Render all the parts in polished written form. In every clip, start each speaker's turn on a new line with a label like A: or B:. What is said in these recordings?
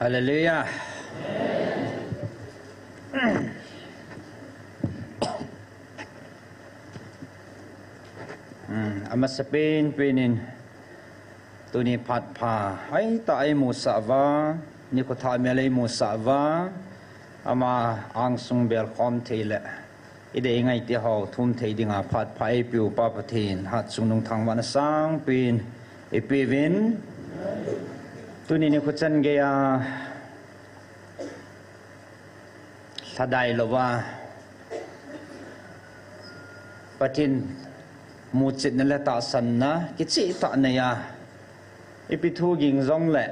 A: Hallelujah. Ama sapin pinin tuni phat pha hai tai mu sawa ni ko tha me lei mu sawa ama ang sung bel khom theile ide ngai ti ho thum thei dinga phat phai piu pa pathin hat sung nong thang wan sang pin e pivin tuni ni ko chan ge ya sadai lowa pathin mu chit na la ta san na ki chi ta na ya ipi thu ging zong le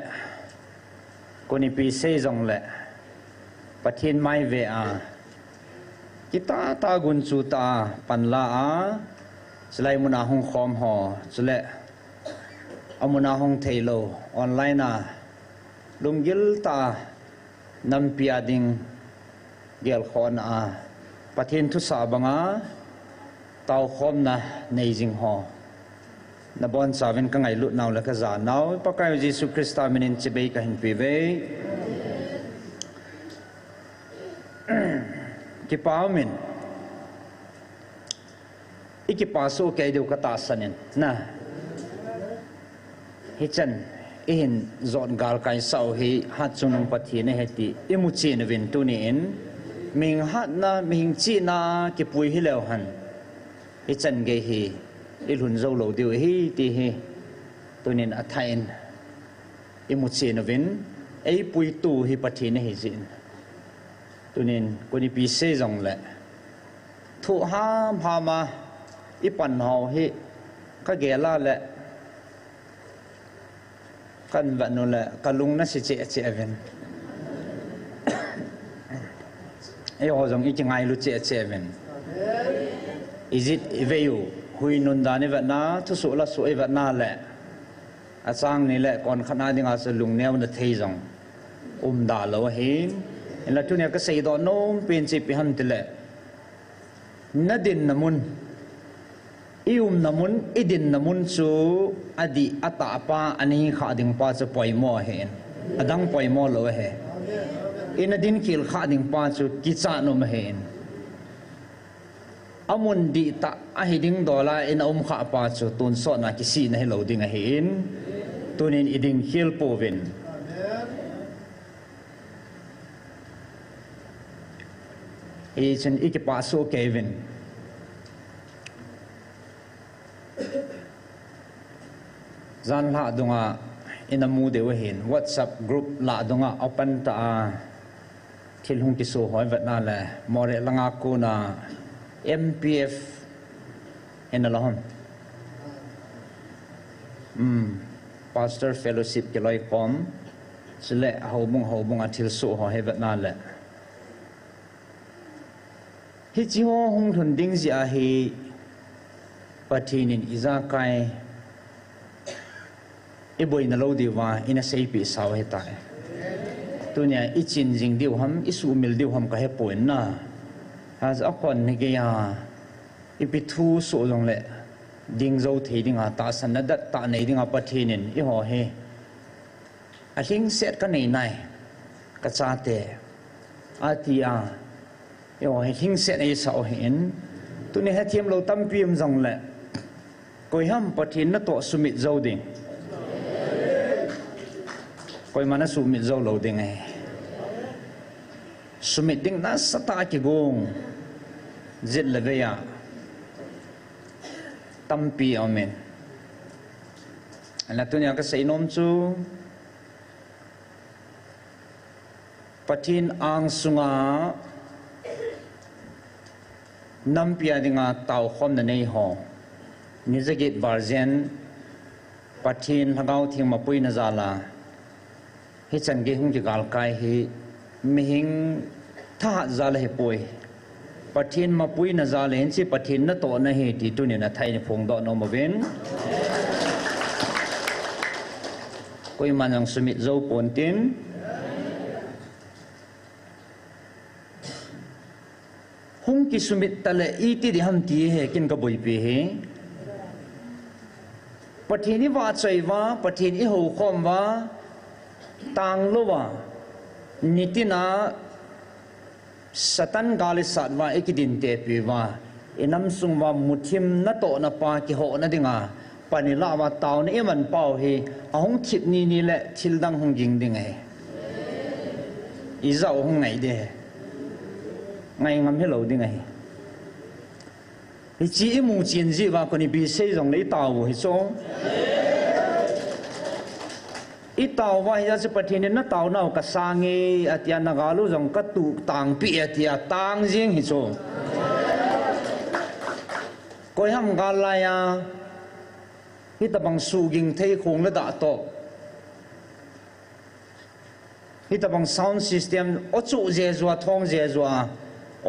A: ko ni pi se zong le pathin mai ve a ki ta gun chu ta pan la a slai muna hong khom ho chule amuna hong thailo online a lumgil ta nam pia ding gel khon a pathin thu sa banga tao khom na nei jing ho na bon savin ka ngai lut naw la ka za naw pa ka Jesus Christa minin chibe ka hin pi ve ki paumin iki paso ke du ka ta sanin na hi chan in zon gal kai sau hi hat chunung pathi ne heti imu chi na vin tu ni in ming hat na ming chi na ki pui hi lew han hi chan ge hi ilhun zo lo diu hi ti hi tunin athain imu chi na vin ei pui tu hi pathi ne hi jin tunin kuni pi se jong le thu ha pha ma i pan ho hi ka ge la le kan va no le kalung na si che ven ei ho jong i chi ngai lu che ven is it veyu hui nun da ni va na thu su la su e va na le a chang ni le kon khana dinga sa lung neu na thei jong da lo hin en la tu ne ka sei do nom pin chi pi han ti le na din namun namun idin namun chu adi ata pa ani kha ding pa chu poi mo hen adang poi mo lo he in adin kil kha ding pa chu ki cha no ma hen amun di ta a hiding dola in kha pa chu tun so na ki si na he lo ding a hen tunin iding kil povin e chen iki pa so kevin zan la dunga in a mu de we hin WhatsApp group la dunga open ta thil hung ki so hoi vat na le more langa ko na MPF en alon pastor fellowship ke loi kom sele ho bung a thil so ho he vat na le hi chi ho hung thun ding ji a hi pathinin iza kai i boi na lo diwa ina sei pi saw he ta tunya i chin jing diu ham i su mil diu ham ka he poin na has a kon ne ge ya i pi thu so long le ding zo thei ding a ta san na dat ta nei ding a pathinin i ho he a hing set ka nei nai ka cha te a ti a i ho he hing set ei saw hin tu ne ha thiam lo tam pim jong le koi ham pathin na to sumit zo ding koi mana sumit zo lo ding ai sumit ding na sata ki gong zit le ve ya tam pi amen ala tu nya ka sei nom chu pathin ang sunga nam pia dinga tau khom na nei ho nizagit barzen pathin hagau thing ma pui na zala hi chan ge hung ji gal kai hi mihing tha zala he poi pathin ma pui na zala hen chi pathin na to na he ti tu ni na thai ni phong do no ma ven koi manang sumit zo pon tin hung ki sumit tale iti di ham ti he kin ka boi pe he pathin ni wa chai wa pathin i ho khom wa tang lo wa nitina satan galisat wa ekidin te piwa inam sungwa muthim na to na pa ki ho na dinga panila wa taw ni eman pau hi ahong thip ni le thildang hong jing ding he izau hong ngai de ngai ngam he lo ding he hi chi mu chin ji wa ko ni bi sei jong lei taw hi so i taw wa ya se pathin na taw na ka sangi atia na galu jong ka tu tang pi atia tang jing hi so koi ham galaya hi tabang suging thei khong la da to hi tabang sound system ochu je zwa thong je zwa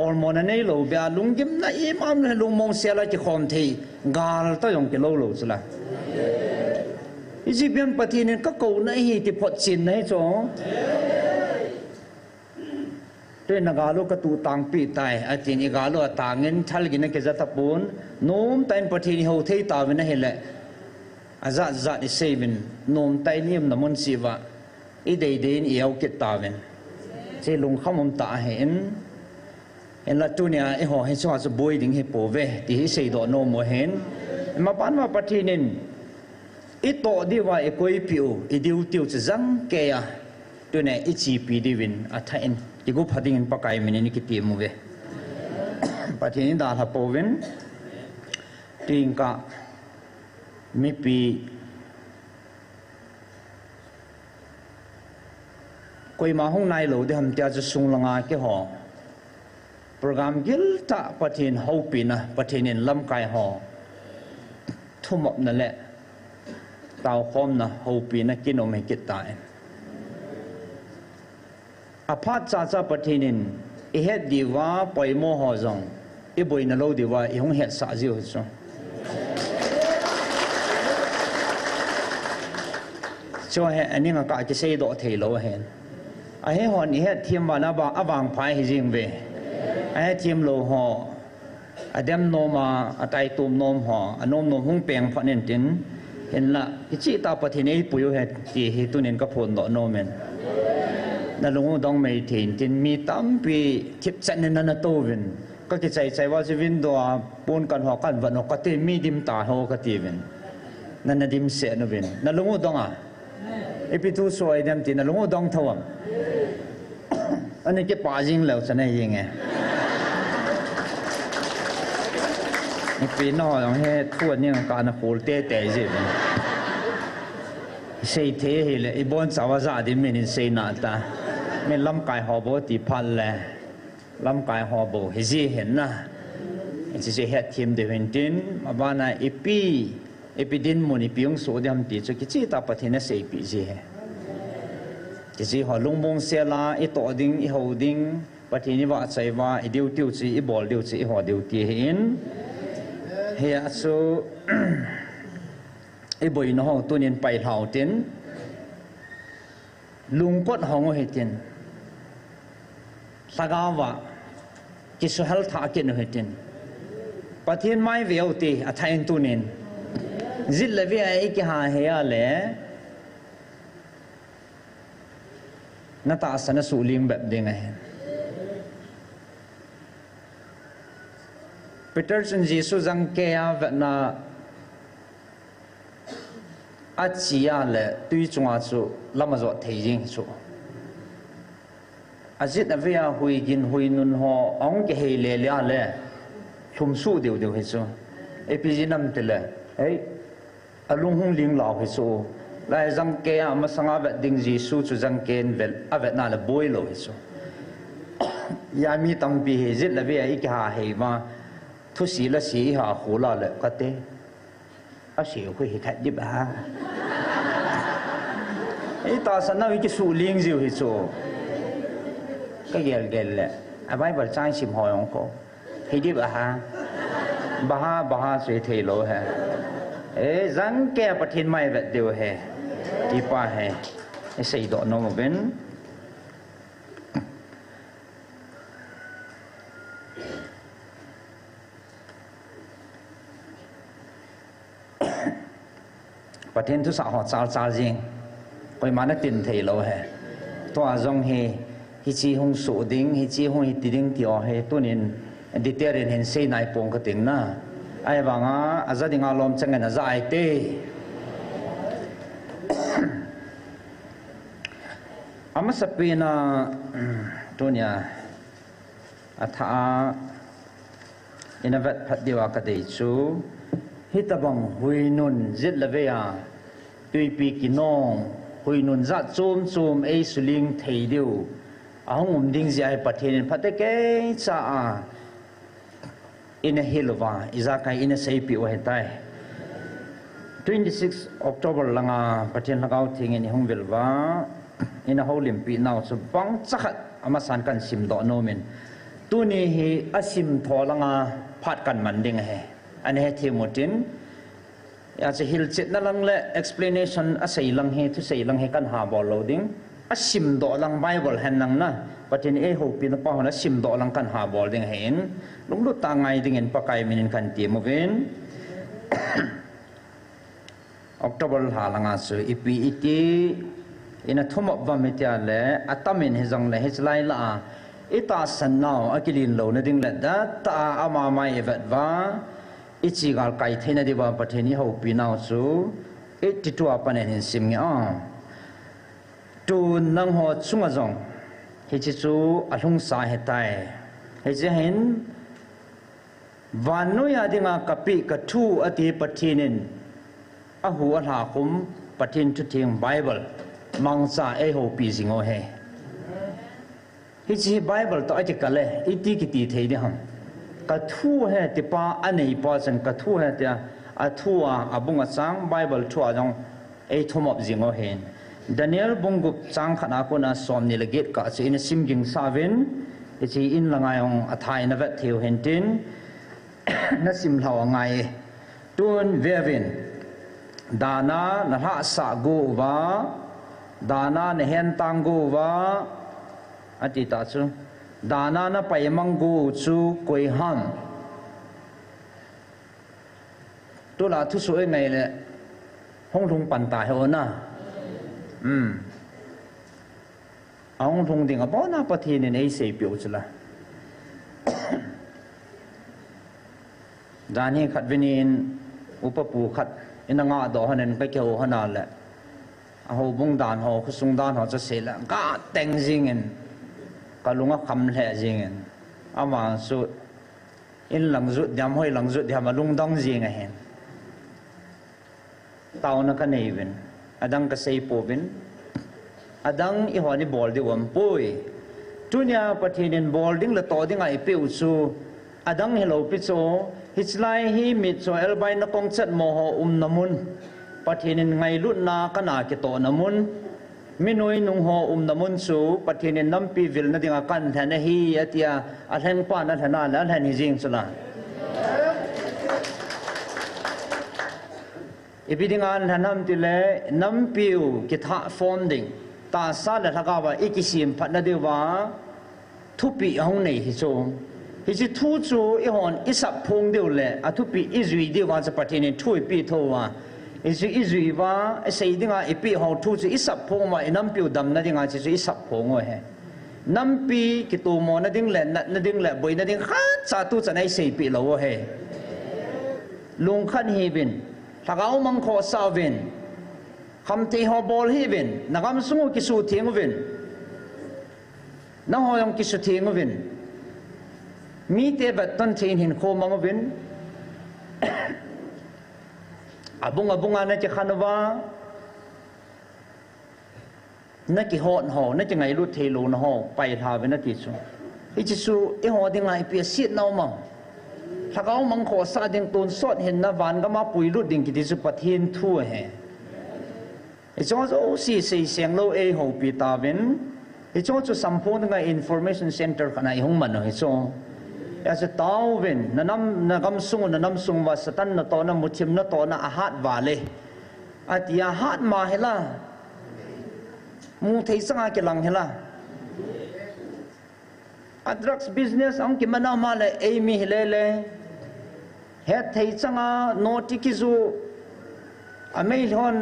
A: ormona nei lo bia lungim na imam le lungmong sela ki khom thei gal ta yong ki lo lo chula Egyptian patinin ka ko na hi ti phot chin nei cho te nagalo ka tu tang pi tai atin igalo atangin thalgina ke zata pun nom time patini ho thei ta na hele azat zat ni seven nom tai nim na mon siwa i dei den i au kit ta ven che lung khamom ta hen en la tunia e ho he so as boy ding he po ve ti hi sei do no mo hen ma pan ma patinin i to di wa e koi piu i diu tiu chang ke ya tune i chi pi di win a tha en ti gu phading in pakai mini ni ki ti mu ve patinin da ha po ven ting ka mi pi koi ma hong nai lo de ham tia chu sung langa ke ho program gil ta pathin ho pi na pathin in lam kai ho thumop na le tao khom na ho pi na kinom he kit ta aphat cha cha pathin in i het diwa poimo ho jong i boi na lo diwa i hong het sa ji ho so cho he ani nga ka ki sei do thei lo hen a he hon i he thiam wa na ba awang phai hi jing ve a he thiam lo ho adem no ma atai tum nom ho anom nom hung peng phanen tin hen la ki chi ta pathin ei puyo he ti hi tunen ka phon do no men na lungu dong mei thin tin mi tam pi thip chan na na to vin ka ki chai wa ji win do pon kan ho kan van ho ka te mi dim ta ho ka ti vin na na dim se no vin na lungu dong a epitu so ai dem tin na lungu dong thawam ani ke pa jing lo chane ying e ni pi no yong he thuan ning ka na khol te te ji sei the hi le i bon chawa za di min sei na ta men lam kai ho bo ti phal le lam kai ho bo hi ji hen na chi se het thim de hen tin abana epidin moni piung so dam ti chu ki chi ta pathina sei pi ji he chi ji ho lungbong se la i to ding i ho ding pathini wa chai wa i diu tiu chi i bol diu chi i ho diu ti hin he so i boi no ho tunin pai hlau tin lungkot hong he tin sagawa ki su hal tha ke no he tin pathin mai veu ti a thain tunin zil le vi ai ki ha he ya le na ta sana su lim bap ding a Peterson Jesu jang ke ya na a chia le tui chunga chu lama zo thei jing chu azit na via hui gin hui nun ho ong ke hei le lia le thum su deu deu he chu epijinam te le ei alung hung ling lao he chu lai jang ke a ma sanga ba ding ji su chu jang ken vel avet na le boi lo he chu ya mi tam pi he zit la via ik ha hei ma thu si la si ha khula le ka te a siêu cái hệ khát giúp à, ấy ta sẽ nói cái số liên diệu hệ số, cái gel lệ, à bây giờ trang sim hỏi ông cô, hệ giúp à, bà suy thấy lỗ hè, ấy rắn kẻ bắt thiên mai vật điều hè, đi qua hè, cái xây độ nó một bên. Pathin tu sa ho chal chal jing koi mana tin thei lo he to azong he hi chi hung su ding hi chi hung hi ti ding ti o he tunin detail hen sei nai pong ka ting na ai wanga azadinga lom changen aza ai te ama sapina tunia atha inavat phat diwa ka dei chu hitabang huinun zit lavea tuipi kinong huinun za chum chum ei suling thei diu ahong ding zai pathin phateke cha a in a hilova izakai in a seipi o hetai 26 October langa pathin lagau thing in hongvelwa in a holim pi now so bang chakhat amasan kan sim do nomin tuni hi asim tholanga phat kan manding he an he thimutin ya che hil chet na lang le explanation a sei lang he thu sei lang he kan ha bol loading asim do lang bible han lang na patin e ho pin pa hona sim do lang kan ha bol ding hen lung lu ta ngai ding en pakai minin kan ti movin October halanga su ipi iti ina thumop vamitia le atamin hezang le hezlai la ita sannaw akilin lo na ding le da ta ama mai evatwa ichi gal kai thena diwa patheni ho pinaw su ititu apanen hin simnga tu nang ho chunga jong hichi chu alung sa hetai heje hin vanu ya dinga kapi ka thu ati pathinin ahu ala kum pathin thu thing bible mangsa e ho pi singo he hichi bible to ati kale iti kiti thei de ham ka thu he ti pa anei pa chan ka thu he tia a thua abunga chang bible thua jong e thomop jingo hen Daniel bungup chang khana ko na som ni legit ka che in simging savin hichi in langayong athai na vet thiu hentin na sim hlaw ngai tun vevin dana na ha sa go wa dana ne hen tang go wa ati ta chu dana na pai mang go chu koi ham tu la thu su ngai le hong thung pan ta he na ông thùng tiếng bao na bắt thì nên ấy sẽ biểu chứ là đàn hi khát vinin upapu khát in nga đó hắn cái kiểu hắn là hồ bung đàn hồ sung đàn hồ cho sẽ là cả tên riêng cả lung khăm lệ riêng ama su in lăng rút nhắm hơi lăng rút nhắm lung đong riêng hen tao nó cái này vậy adang ka sei povin adang I honi bol di wampoi tunia pathinin bol ding la to ding ai pe chu adang hello pi cho hislai hi mit cho elbai na kong chat mo ho namun pathinin ngai lut na kana ki to namun minoi nung ho namun chu pathinin nampi vil na dinga kan thana hi atia atheng pa na thana la than hi jing chula ibidingan hanam tile nampiu kitha funding ta sa la thakawa ikisim phatna dewa thupi hong nei hi chu hi chi thu chu I hon isap phong deu le athupi izui dewa cha pathin thui pi thowa isu izui wa sei dinga ipi ho thu chu isap phong ma nampiu dam na dinga chi chu isap phong o he nampi kitu mo na ding le na ding le boi na ding kha cha tu cha nai sei pi lo he lung khan hi bin thagao mang kho savin khamti ho bol hi vin nagam sungu kisu thieng vin na ho yong kisu thieng vin mi te baton thin hin kho mang vin abunga na che khanwa na ki hot ho na che ngai lu thelu na ho pai tha vin na ti chu I chi su I ho ding lai pi sit nau mang thagao mang kho sa ding tun sot hin na van ga ma pui lu ding ki ti su pathin thu he I cho si siang lo e ho pi ta vin I cho sampon nga information center kana I hong man I cho ya se tau vin na gam sung na nam sung wa satan na to na muthim na to na ahat wale at ya hat ma hela mu thei sanga ke lang hela a drugs business ang ki mana ma le e mi helele he thei sanga no tikizu amei hon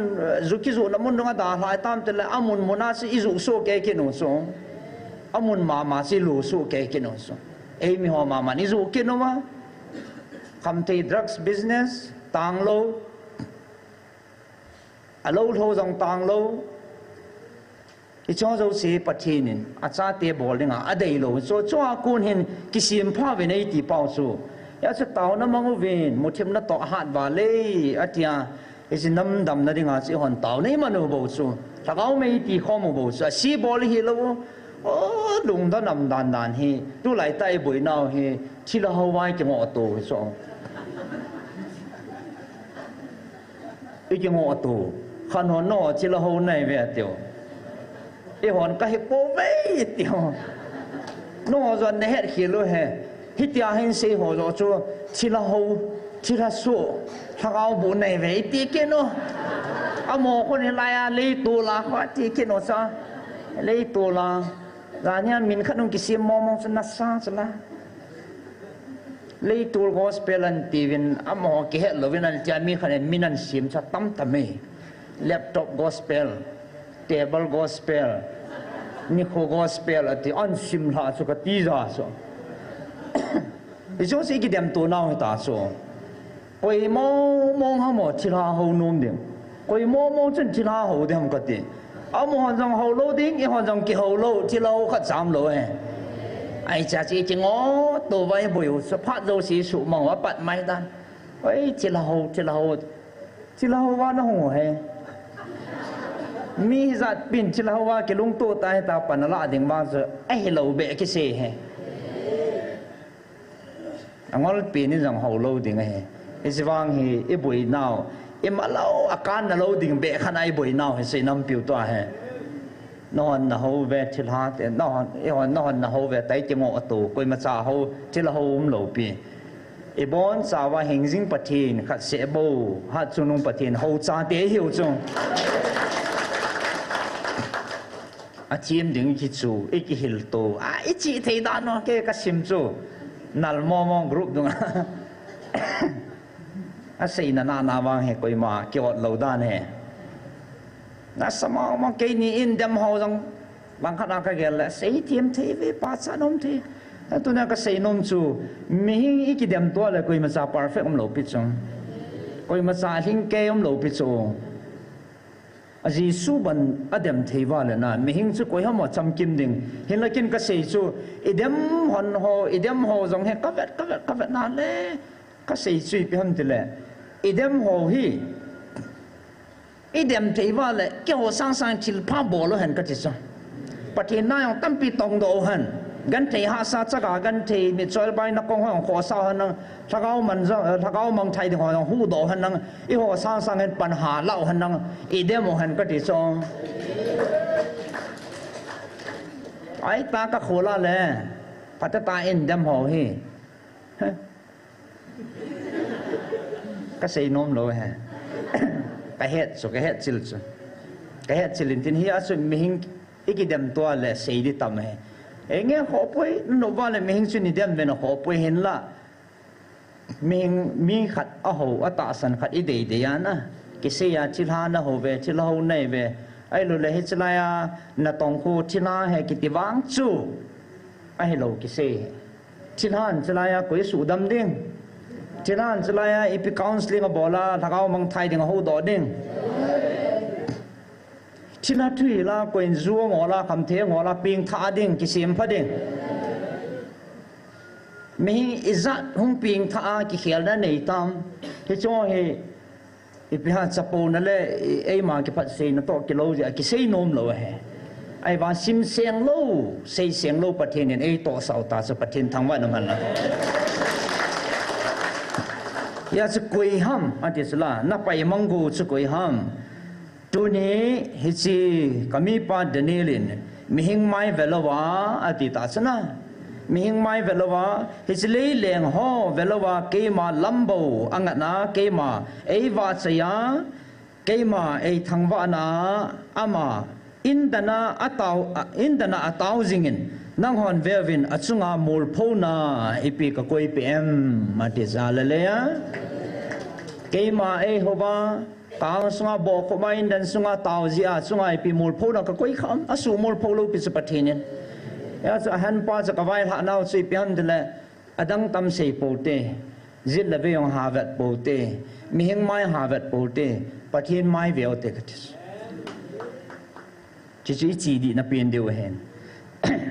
A: zukizu namun nga da lai tam te le amun mona si izu so ke ke no so amun mama si lu su ke kino so ei mi ho mama ni zu kino ma kam te drugs business tang lo alo tho jong tang lo i cho zo si pathinin acha te bol dinga adei lo so cho kun hin kisim pha ve nei ti pau su ya se tau na mangu vin muthim na to hat wa le atia is nam dam na dinga si hon tau nei manu bo su thagau mei ti khom bo su si bol hi lo ô lùng đó nằm đàn đàn hi tu lại tay buổi nào hi chỉ là hậu vai cái ngõ tù so cái ngõ tù khăn hòn nọ chỉ là hậu này về tiểu cái hòn cái cố vây tiểu nọ rồi này hết khi luôn hè hít tia hình xây hồ rồi cho chỉ là hậu chỉ là số thằng áo bún này về tí cái nó mò con này lại lấy tù là quá tí cái nó sao lấy tù là Ranya min khanung kisim momong sanasa sala lei tool gospel an tivin amo ke het lovin an jami khanen minan sim cha tam tame laptop gospel table gospel nikho gospel ati an sim la chu ka ti za so iso si ki dem to naw ta so koi mo mong ha mo chila ho nom dem koi mo chen chila ho dem ka ti ông hoàn dòng hậu lô tiếng, cái hoàn dòng kỳ hậu lô, chỉ lâu khát giảm lô ấy. Ai chả chỉ ngó tổ vay bùi phát dâu xí sụ mỏng và bật máy đan. Ấy chỉ là hậu vào nó hổ hè. Mi giặt pin chỉ là hậu vào cái lung tô tay ta bật nó lạ tiếng bao giờ, ấy lâu bẹ cái xe hè. Ngó pin ní dòng hậu lô tiếng ấy. Cái gì vang thì cái bùi nào. Em lâu akan na lâu đình bẹ khăn ai bồi nào hay xây năm biểu toa hè nó na hậu về chil ha nó na hậu về tay chỉ ngọ tổ coi mà cha hậu chỉ là hậu lâu pi e bon sa wa hình dinh pathin khát sẽ bầu hát chunung pathin hậu cha tế hiểu chung chim đình chỉ chu ít cái hiểu tổ ít chỉ thấy đó nó cái sim chu nal mong group đúng không xây na vang he koi ma kyo lo dan he na sama ma ke ni in dem ho jong bang khana ka gel la sei thiam the ve pa cha nom the tu na ka sei nom chu mi hi ki dem to la koi ma cha perfect om lo pi chung koi ma cha hing ke om lo pi chu aji su ban adem the wa la na mi hing chu koi ha mo cham kim ding hin la kin ka sei chu idem ho jong he ka vet na le ka sei chui pi ham ti le idem ho hi idem te wa le ke ho sang til pa bo lo han ka ti so pathin na yong tam pi tong do han gan te ha sa cha ga gan te mi chol bai na kong hong kho sa han nang thagao man zo thagao mang thai de ho hu do han nang i ho sang han pan ha lau han nang idem ho han ka ti so ai ta ka khola le patata in dem ho hi cái xây nôm rồi hả cái hết chilin tin hi asu mihing iki dem to le sei di tam he enge hopoi no va le mihing chu ni dem ve no hopoi hin la mi khat a ho ata san khat i de ya na ki se ya chilha na ho ve chila ho nei ve ai lo le hi chila ya na tong khu chila he ki ti wang chu ai lo ki se chilhan chila ya koi su dam ding Chilan chilaya ipi counseling a bola thakao mang thai ding ho do ding chila thui la koin zuo ngola kham the ngola ping tha ding kisim pha ding mi izat hung ping tha ki khel na nei tam he cho he ipi ha chapo na le ei ma ki phat sei na to ki lo ja ki sei nom lo he ai wa sim seng lo sei seng lo pathin en ei to sau ta so pathin thangwa na man la ya chu koi ham atisla na pai mangu chu koi ham tu ni hichi kami pa danilin mihing mai velowa atita chana mihing mai velowa hichli leng ho velowa ke ma lambo angana ke ma ei wa chaya ke ma ei thangwa na ama indana ataw jingin nang hon vervin achunga mul phona ipi ka koi pm matizala le ya keima e hoba ka sunga bo ko mai dan sunga tawzia sunga ipi mul phona ka koi kham asu mul pholo pi pathin ya so han pa cha kawai ha nau chui pian de le adang tam sei pote zit la ve yong havet pote mi hing mai havet pote pathian mai veo te katis chi di na pin deu hen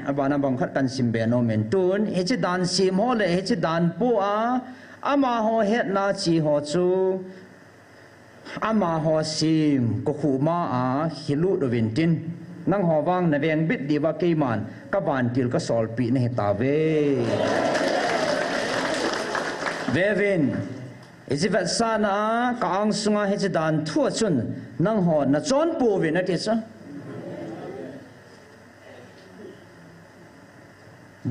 A: abana bang khat kan sim be no men tun he chi dan sim ho le he chi dan pu a ama ho het na chi ho chu ama ho sim ko khu ma a hilu do vin tin nang ho wang na veng bit di wa ke man ka ban til ka sol pi ne ta ve vin izivat sana ka ang sunga he chi dan thua chun nang ho na chon pu vin na ti cha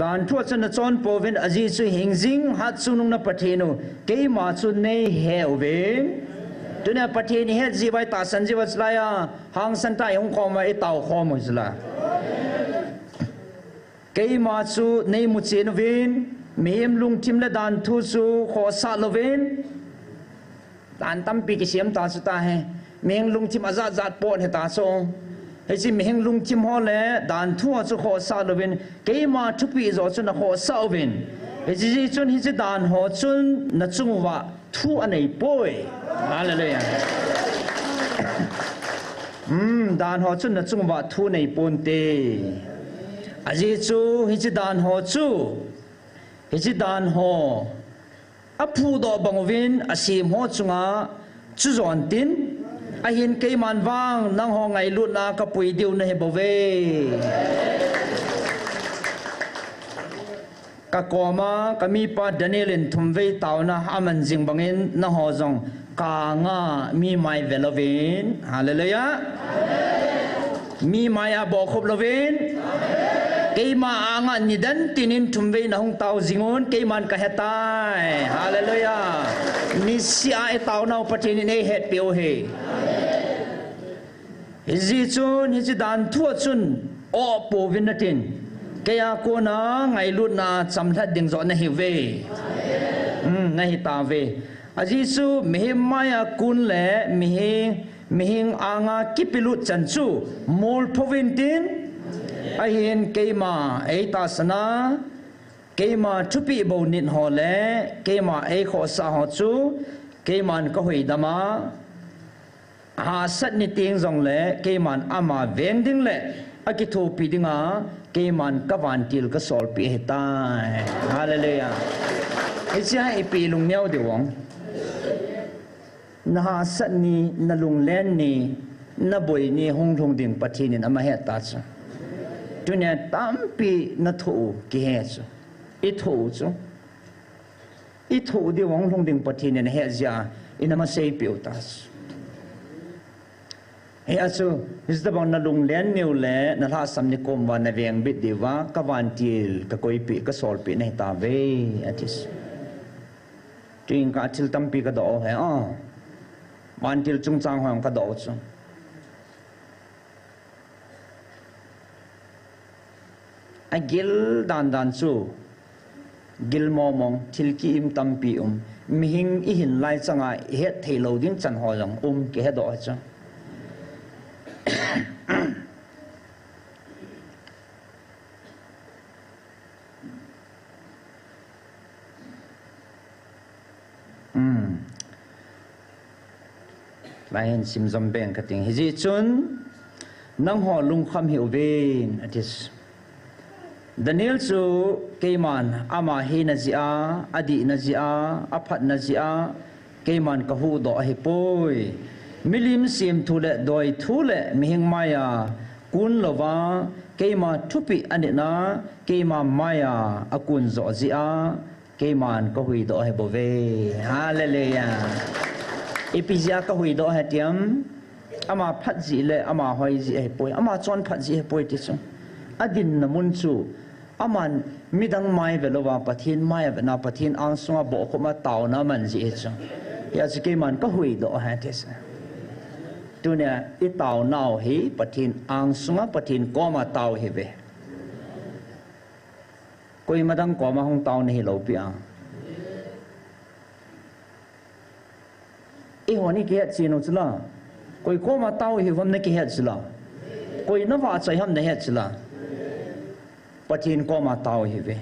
A: dan thua chun na chon pu vin aji chu hingjing hat chu nung na pathenu ke ma chu nei he vin tunia patheni he ji bai ta san ji wa chla ya hang san ta yong khom wa e tau khom mo chla ke ma chu nei mu chen vin mem lung tim la dan thu chu kho sa lovin dan tam pi ki siam ta chu ta he meng lung tim azat zat pon he ta so he chi meng lung tim ho le dan thu chu kho sa lovin ke ma thu pi zo chu na kho sa ovin he chi chun hi chi dan ho chun na chung wa thu anei poi hallelujah dan ho chun na chung wa thu nei pon te aji chu hi chi dan ho chu hi chi dan ho aphu do bangwin asim ho chunga chu zon tin a hin ke man wang nang ho ngai lut na ka pui diu na he bove ka koma kami pa danielin thumve tauna aman jing bangin na ho jong ka nga mi mai velovin hallelujah mi maya bo khop lovin keima anga nidan tinin thumve na hong tau jingon keiman ka hetai hallelujah ni sia e tau nau patini nei het pio he hizi chun hizi dan thua chun o po vinatin kaya ko na ngai lut na chamthat ding zo na hi ve na hi ta ve aji su mehmaya kun le mihing anga kipilut chanchu mol phovintin ahin keima eita sana keima thupi bo nin ho le keima e kho sa ho chu keiman ka hui dama ha sat ni ting jong le keiman ama veng ding le akithu pi dinga keiman ka van til ka sol pi heta hallelujah icha ipi lung neu de wong na ha sat ni na lung len ni na boi ni hong thong ding pathin in ama het ta cha tunya tampi na thu ki he chu I thu di wong thong ding pathin in he ja in ama sei piu tas he asu is the bon na lung len new le na la sam ni kom wa na veng bit di wa ka van til ka koi pi ka sol pi nei ta ve atis ting ka til tampi ka do he van til chung chang hong ka do chu a gil dan chu gil mong thilki im tampi mihing I hin lai changa het theilo ding chan ho jong ke he do cha lai hen sim zom beng ka ting hi chun nang ho lung kham hiu vin atis Daniel chu keiman ama he na zia adi na zia aphat na zia keiman ka hu do he poi milim sim thule doi thule mihing maya kun lova keima thupi anina keima maya akun zo zia keiman ka hui do he bove hallelujah epizia ka hui do he tiam ama phat ji le ama hoi ji he poi ama chon phat ji he poi ti chu adin na mun chu aman midang mai velova pathin mai na pathin ang sunga bo khoma taw na man ji chu ya chi ke man ka hui do ha tes tunia I taw naw hi pathin ang sunga pathin ko ma taw hi ve koi madang ko ma hong taw ni lo pi ang I honi ke chi no chla koi ko ma taw hi vom ne ke het chla koi na wa chai ham ne het chla pathin ko ma tau hi ve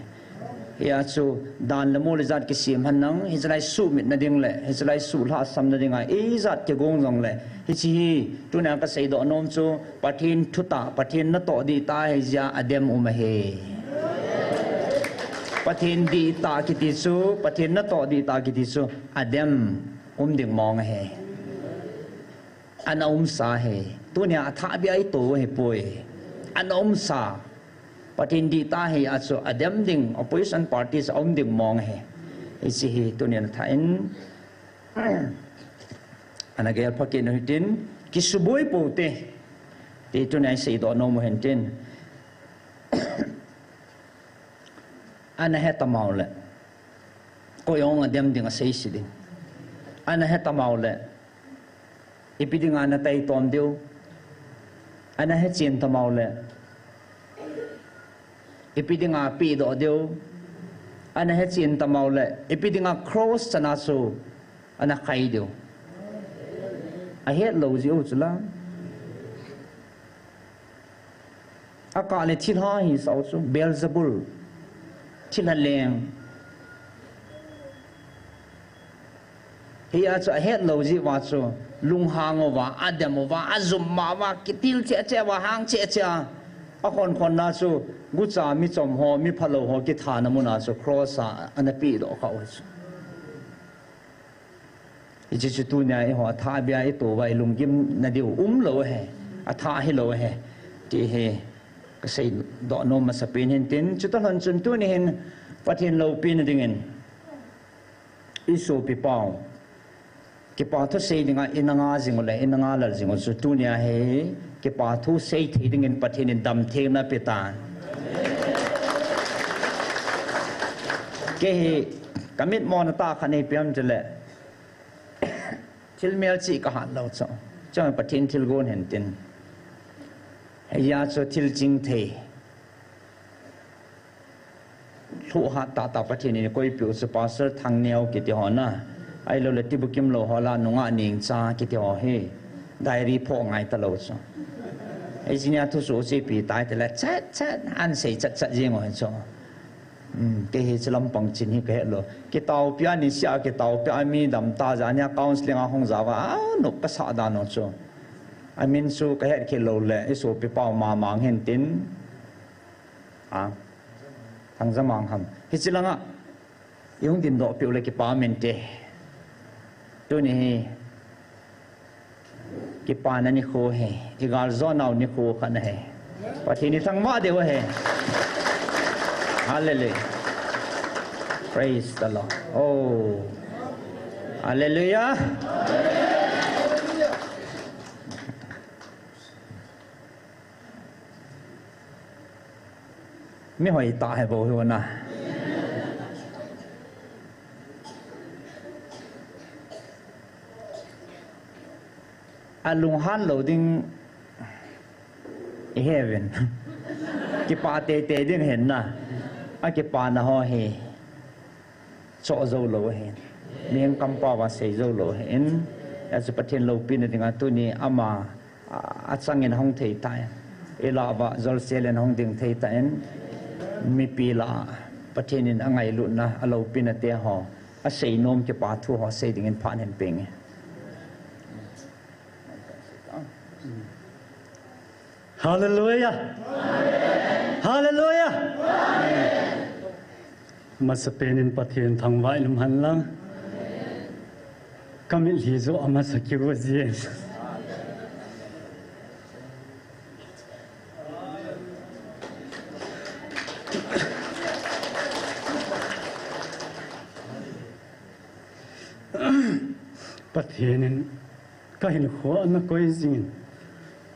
A: ya chu dan le mo le zat ki sim han nang hi zalai su mit na ding le hi zalai su la sam na ding ai e zat ke gong jong le hi chi tu na ka sei do nom chu pathin thuta pathin na to di ta hi ja adem he pathin di ta ki ti chu pathin na to di ta ki ti chu adem ding mong he an sa he tu nya tha bi ai to he poi an sa pathin di ta he aso adem ding opposition parties ding mong he isi hi tu nya tha in anagel phakin hitin kisuboi pote ti tu nya sei do no mo hentin ana he tamau le ko yong adem ding a sei si ding ana he tamau le ipiding ana tai tom deu ana he chin tamau le ipiding a pi do deu ana he chin tamau le ipiding a cross chana su ana khai deu a het lo ji u chula aka le thil ha hi sau chu Beelzebul thil leng hi a chu a het lo ji wa chu lung hang wa adem wa azum ma wa kitil che che wa hang che che a kon na chu gu cha mi chom ho mi phalo ho ki tha na mu na chu cross a ana pi do ka o chu ichi chu tu nya e ho tha bia e to wa lung gim na diu lo he a tha hi lo he ti he ka sei do no ma sa pin hin tin chu ta han chun tu ni hin pathin lo pin ding in iso pi pau ke pa thu sei dinga inanga jing le inanga lal jing chu tu nya he ke pa thu sei thi ding in pathin in dam the na pe ta ke kamit mo na ta khane piam chele thil mel chi ka han lo cho chang pathin thil gon hen tin ya cho thil jing the thu ha ta pathin ni koi piu su pastor thang neo ki ti hona ai lo le ti bukim lo hola nunga ning cha ki ti ho he diary pho ngai ta lo cho ai jinya thu so chi pi tai te la chat an sei chat jing ho cho ke he chlam pang chin hi ke lo ki tau pia ni sia ki tau pia mi dam ta ja nya counseling a hong za wa no ka sa da no cho I mean so ka he ke lo le so pi pau ma mang hen tin thang za mang ham hi chilanga yung din do piu le ki pa men te tu ni ki pa na ni kho he igal zo naw ni kho khan he pathi ni thang ma de wa he hallelujah praise the Lord oh hallelujah mi hoi ta hai bo ho na alung han lo ding heaven ki pa te ding hen na a ki pa na ho he cho zo lo he mieng kam pa wa sei zo lo hen as pathin lo pin ding a tu ni ama a changin hong thei ta ela wa zol selen hong ding thei ta en mi pi la pathin in angai lu na a lo pin te ho a sei nom ki pa thu ho sei ding in phan hen ping
B: Hallelujah. Hallelujah. Masapenin pathin thang vai lum han lang. Kamil hi zo ama sakiwa zien. Pathinin kahin kho na koi zin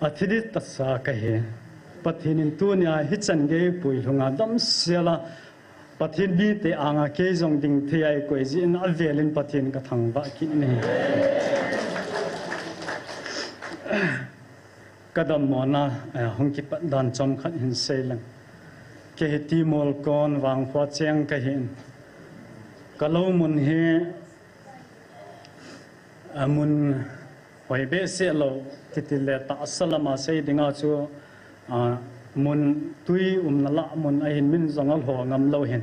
B: athidit tasa kahe pathinin tunia hichan ge pui lunga dam sela pathin bi te anga ke jong ding the ai koi jin avelin pathin ka thang ba ki ne kadam mona hongki dan chom khat hin selang ke ti mol kon wang khwa cheng ka hin kalau mun he amun hoi be se lo kitile ta salama sei dinga chu mun tui nala mun a hin min zongal ho ngam lo hen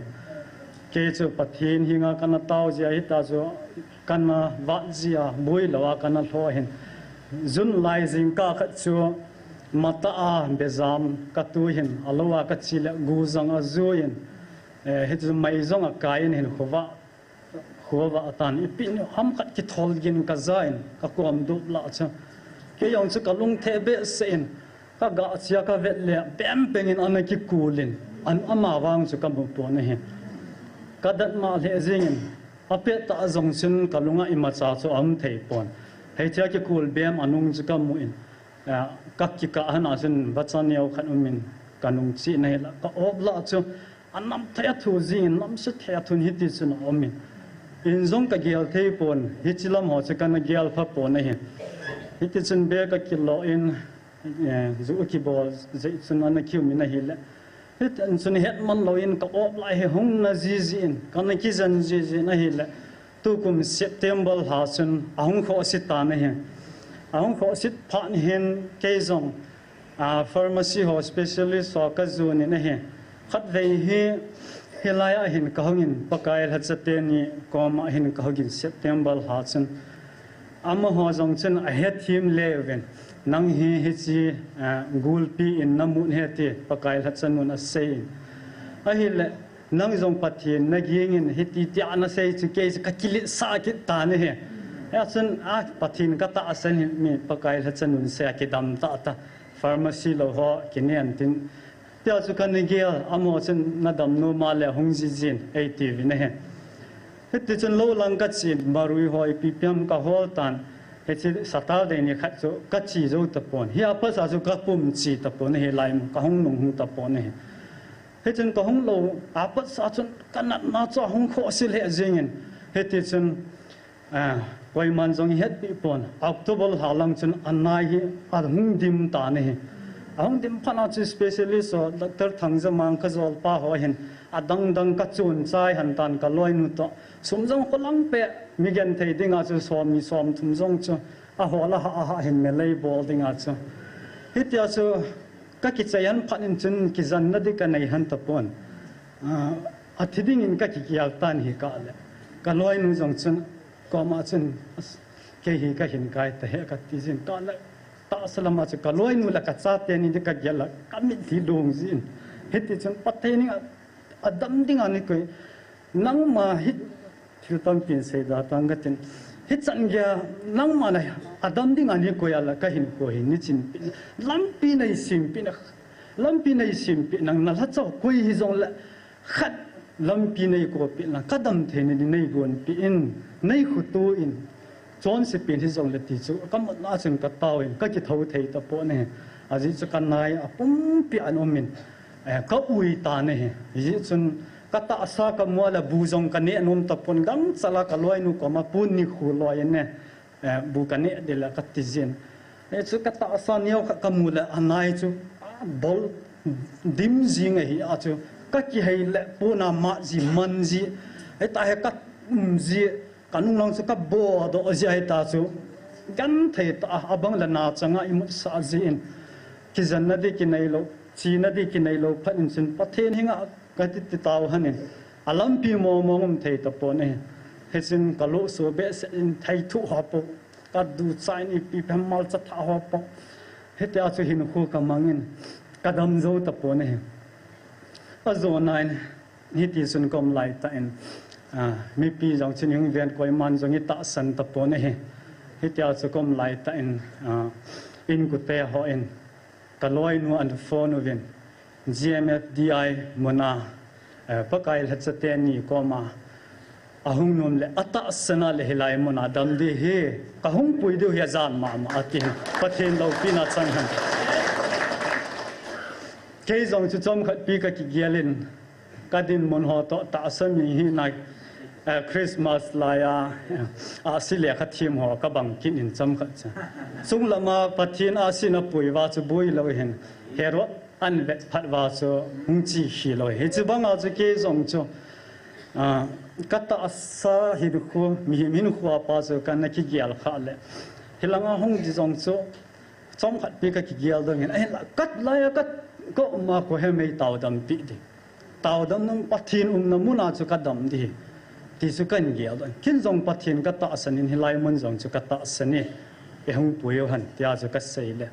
B: ke chu pathin hinga kana tau zia hita chu kana wa zia bui lawa kana tho hen zun lai jing ka khat chu mata a bezam ka tu hen alowa ka chila gu zang a zu hen he chu mai zong a kain hen khuwa atan ipin ham khat ki thol gin ka zain ka kom du la cha ke yong chu ka lung the be sen ka ga chia ka vet le bem pengin an ki kulin an ama wang chu ka bu to ne he ka dat ma le zingin ape ta zong sin ka lunga ima cha chu am thei pon hei chia ki kul bem anung chu ka mu in ka ki ka hana sin bachan yau khan umin kanung chi nei la ka ob la chu anam thaya thu zin nam se thaya thun hi ti chu na omin in zong ka gial thei pon hi chilam ho chu kan gial pha pon ne he hi ti chun be ka kilo in zu ki bo zai chun an ki mi na hi la hit an chun het man lo in ka op lai he hung na ji in kan ki zan ji na hi la tu kum september ha chun ahung kho si ta na he ahung kho sit phan hen ke zong pharmacy ho specialist so ka zu ni na he khat vei hi helaya hin ka hongin pakai hat chate ni kom hin ka hogin september ha chun ama ho jong chen a he thim leven nang hi chi gulpi in namun he te pakai hat chanun a sei a hi le nang jong pathin na gingin hiti ti ana sei chu ke ka kilit sa ki ta ne he ya chen a pathin ka ta asan mi pakai hat chanun se ki dam ta ta pharmacy lo ho kinian tin tia chu kan gel amo chen na dam no ma le hong ji jin atv ne he hiti chen lo lang ka chin marui hoi pi piam ka hol tan he chi satal de ni khat chu ka chi zo ta pon hi apa sa chu ka pum chi ta pon he lai ka hong nong hu ta pon he he chen ka hong lo apa sa chun kan na cho hong kho sil he jingin hiti chen koi man jong het pi pon october halang chun anai hi a hung dim ta ne he ahong dim phana chu specialist so doctor thangja mang ka zol pa ho hen adang dang ka chun chai han tan ka loi nu to sumjong kholang pe mi gen thei dinga chu som mi som thum jong chu a hola ha hen me lei bol dinga chu hitia chu ka ki chayan phanin chun ki zan na di ka nei han ta pon a thiding in ka ki kial tan hi ka le ka loi nu jong chun ko ma chun ke hi ka hin kai ta he ka ti jin ka le ta salama chu ka loi nu la ka cha te ni de ka gela ka mi thi dong jin hiti chun pathe ni adam ding ani ko nang ma hit thil tam pin se da tang ga tin hit chan gya nang ma na adam ding ani ko ya la ka hin ko hin ni chin lampi nei sim pi nang na la chaw koi hi zong la khat lampi nei ko pi na kadam the ni nei gon pi in nei khu tu in chon se pin hi zong le ti chu kam na chen ka taw in ka ki tho thei ta po ne aji chu kan nai apum pi an omin ka ui ta ne hi chun ka ta sa ka mo la bu zong ka ne nom ta pon gam chala ka loi nu ko ma pun ni khu loi ne bu ka ne de la ka ti zen e chu ka ta sa niau ka mu la anai chu bol dim jing hi a chu ka ki hei le pu na ma ji man ji e ta he ka ji kanung lang chu ka bo do jai ta chu gan thei ta abang la na changa imu sa jin ki zan na di ki nei lo chi na di ki nei lo phan in sin pathen hinga ka ti taw hanin alam pi mo ngom thei ta po ne he sin ka lo so be se in thai thu ha po ka du chai ni pi pham mal cha tha ha po he ta chu hin khu ka mangin ka dam zo ta po ne a zo nine hi ti sun kom lai ta in mi pi jong chin yung ven koi man jong i ta san ta po ne he tia chu kom lai ta in ku te ho in ka loi nu an phone ven gmfdi mona pakai la chate ni ko ma ahung nom le ata sana le hilai mona dam de he ka hung pui de ya zan ma atin pathen lo pina chang han ke jong chu chom khat pi ka ki gialin ka din mon ho to ta sami hi nai Christmas laya asilia khathim ho ka bang kin in cham kha cha sung lama pathin asina pui wa chu bui lo hen hero an ve phat wa chu hung chi hi lo he chu bang a chu ke jong chu kata asa hi du khu mi min khu pa chu kan ki gial kha le hilanga hung ji jong chu chom khat pi ka ki gial do hen kat laya kat có mà có hệ mấy tàu đầm bị đi tàu đầm nông bắt thiên nông muốn nào cho cái đầm đi thì sự cần gì đó khi dòng bắt thiên cái tạ sân in lại muốn dòng cho cái tạ sân này cái hông bùi hẳn thì cho cái xây lệ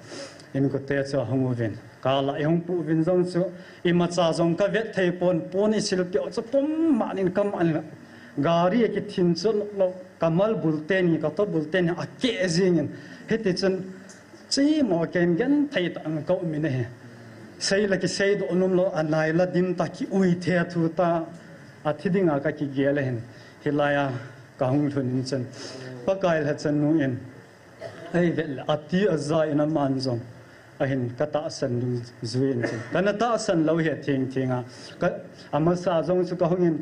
B: in có thể cho hông viên cả lại hông bùi viên dòng cho im mà cha dòng cái vết thầy pon đi xịt kiểu cho pom mà nên cầm ăn gari cái thiên cho nó kamal bulten cái top bulten à kệ gì nhỉ hết thì chân chỉ một cái gen thầy tặng cậu mình này xây là cái xây độ nôm lo anh này là dim ta ki ui thea thu ta à thì đi ngã cái kia lên thì lại à cả hông thuần chân bắt cái là chân nuôi ai vậy là ati azai na man zong ahin kata san zuin kana ta san lo he thing a ka amasa zong chu ka hongin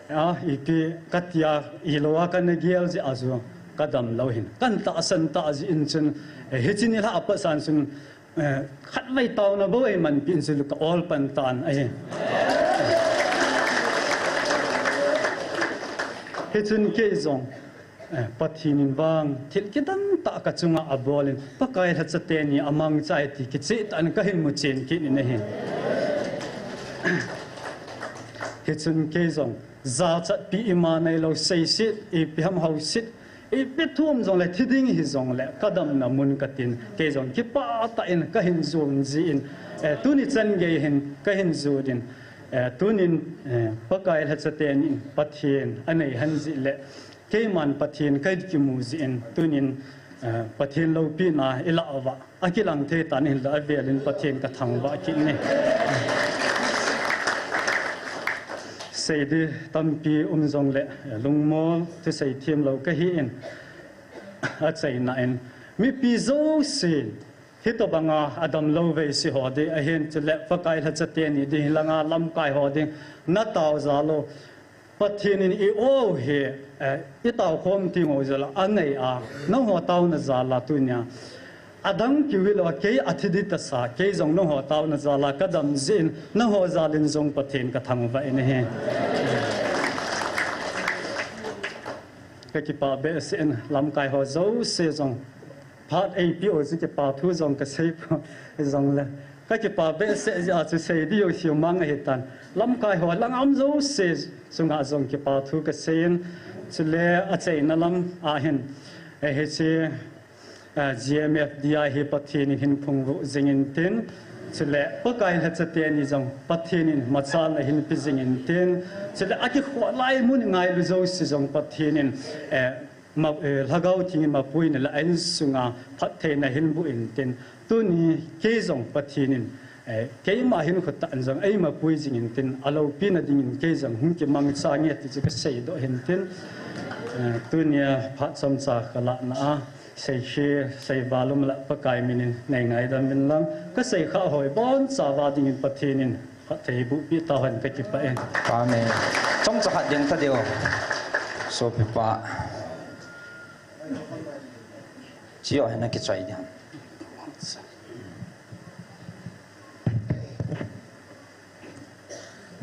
B: a ipi katia ilowa kan gial ji azu kadam lo hin kan ta san ta ji in chen he chin la apa san sun khat vai taw na bo ai man pin su ka all pan tan ai he chun ke zong pathin wang thil kidan ta ka chunga abolin pakai ha chate ni amang chai ti ki chi tan ka hin mu chen ki ni ne he chun ke zong za cha pi ima nei lo sei sit e pi ham hau sit e pe thum zong le thiding hi zong le kadam na mun ka tin ke zong ki pa ta in ka hin zun ji in tu ni chen ge hin ka hin zu din tu nin pakai ha chate ni pathin anei han ji le cái màn bắt thiên cái gì mù diện tôi nhìn bắt thiên lâu pi na ila ava akilang thế tan hình là về lên bắt thiên cả thằng vợ kia này xây đi tâm pi dòng lệ lung mò tôi xây thêm lâu cái hiện xây nãy mi pi dấu xin khi tôi bằng Adam lâu về si họ đi hiện cho lệ phát cái là chất tiền đi là ngà lâm cái họ đi nát tàu giá lô bắt thiên in i ô he i tàu khom ti ngồi giờ là anh này à nó họ tàu nó giờ là tu nha Adam kêu là cái athidi ta sa cái dòng nó họ tàu nó giờ là cái đầm zin nó họ giờ lên dòng bắt thiên cái thằng vậy này cái kipa bé sen làm cái họ giấu se dòng phát APO chứ cái pa thu dòng cái xây dòng là cái kipa bé se giờ chú xây đi ở siêu mang hết tan làm cái họ lang am dấu se sung a zong ki pa thu ka sen chule a chei na lam a hen he che GMF dia he pathin hin phung ru zingin tin chule pakai la chate ni zong pathin in machal na hin pi zingin tin chule a ki khwa lai mun ngai lu zo si zong pathin in ma lagau thing ma puin la en sunga phathe na hin bu in tin tu ni ke zong pathin in cái mà hiện khởi tận rằng ấy mà bùi gì nhìn tin alo pin là nhìn cái rằng hung cái mang sang nghe thì cái xây độ hiện tin tôi nia phát xong sa cả lạ na xây valum là bắt cái mình này ngày đó mình làm cái xây khá hồi bốn sa va đi nhìn bắt thiên nhìn phát thấy bụi biết tao hình cái kịp vậy
A: amen trong chỗ hạt điện ta điều số bị phá chỉ ở cái trái đi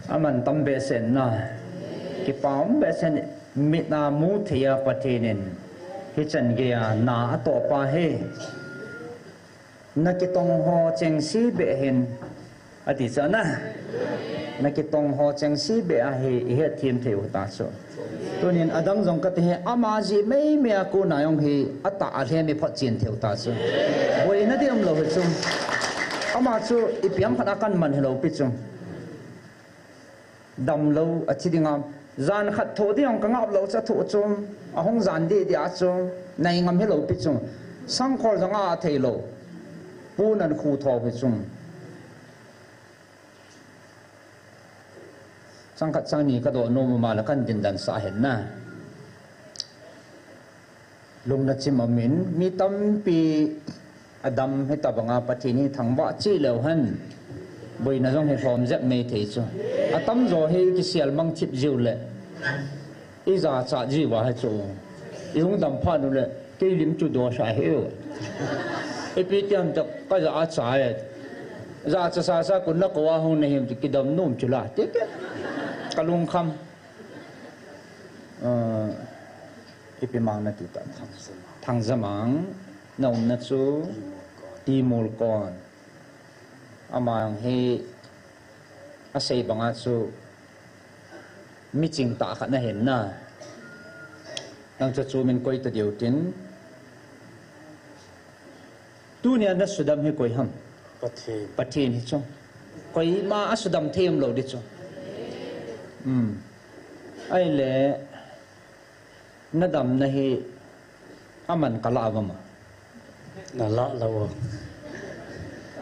A: aman tam be sen na ki pam be sen mit na mu thia patinin hi chan ge na to pa he na ki tong ho cheng si be hen ati cha na ki tong ho cheng si be a he thim theu ta so tunin adam jong ka te he ama ji mei me ko na yong hi ata a he me phat chin theu ta so boi na diam lo he chung ama chu ipiam khana kan man hello pi chung đầm lâu ở trên ngam gian khát thổ thì ông càng ngọc lâu sẽ thổ chung à không gian đi đi chung này ngam hết lâu bị chung sang khol sang à thấy lâu bu nan khu thọ bị chung sang khát sang ni cái đồ nôm mà là căn din dan sa hết na lung na chim amin mi tam pi Adam hay tabanga patini thằng vợ chi lâu hơn bởi nó giống hệ form rất mê thế chứ à tâm rồi hay cái sial mang chip diệu lệ ý giả trả gì vào hay chỗ ý không đâm pha nữa lệ cái lim chủ đồ sai hiểu ý biết tiêm chắc cái giả trả giả trả sa cũng nó có không này thì cái đâm nôm chủ là tiếc cái lung khăm ý bị mang nó tụt thằng zamang nông nó chú đi mồi con amang hi asay banga chu meeting ta khat na hen na nang chu min koi ta diu tin tu nia na sudam hi koi ham pathin hi chu koi ma asudam them lo di chu ai le na dam na hi aman kala avama
B: na la lawo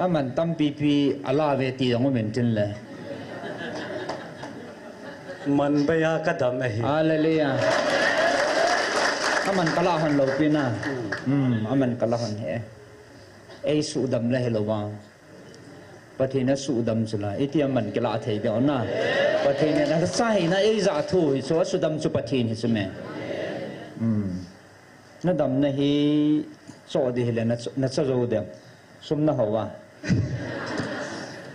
A: aman tam pi ala ve ti dong men tin le
B: man baya ka dam hi
A: hallelujah aman kala han lo pina aman kala han he ei su dam le lo wa pathina su dam chula eti aman kala thei de ona pathina na sai na ei za thu hi so su dam chu pathin hi chume na dam na hi so di hele na cha zo de sum na hawa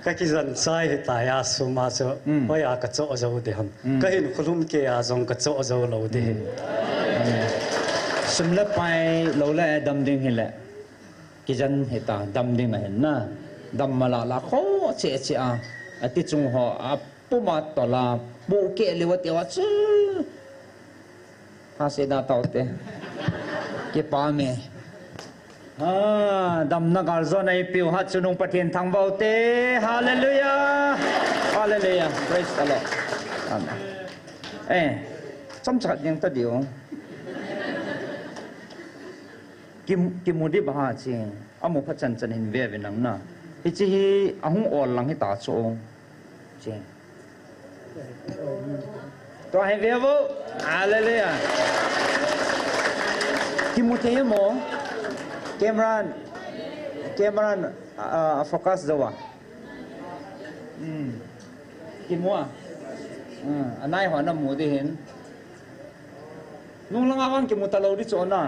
B: ka ki zan sai he ta ya su ma so hoya ka cho zo de ham ka hin khulum ke ya zong ka cho zo lo de
A: sum la pai lo la dam ding hele ki jan he ta dam ding na hen na dam mala la kho che a ati chung ho a pu ma to la bu ke le wa te wa chu ha se da tau te ke pa me dam na gar zo nai piu ha chunung pathian thang vau te hallelujah hallelujah praise the lord amen chom chat yang ta dio kim mudi ba chi amu pha chan chan hin ve ve nang na hi chi hi ahung ol lang hi ta chong chi to hai ve vo hallelujah Timothy mo Cameron focus dawa kimwa anai ho na mu de hin nung lang awang kimuta lo di chona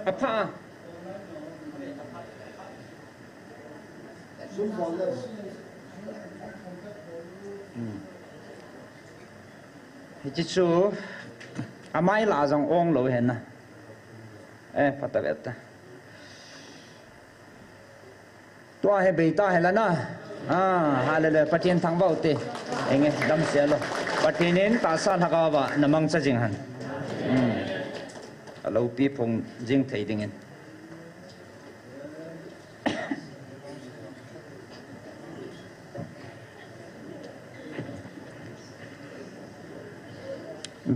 A: apa Hijitu amai la jong ong lo hen na patabeta tua he beita he la na halale patien thang bau te enge dam sia lo patinin ta san ha ka ba namang cha jing han alo pi phong jing thei ding en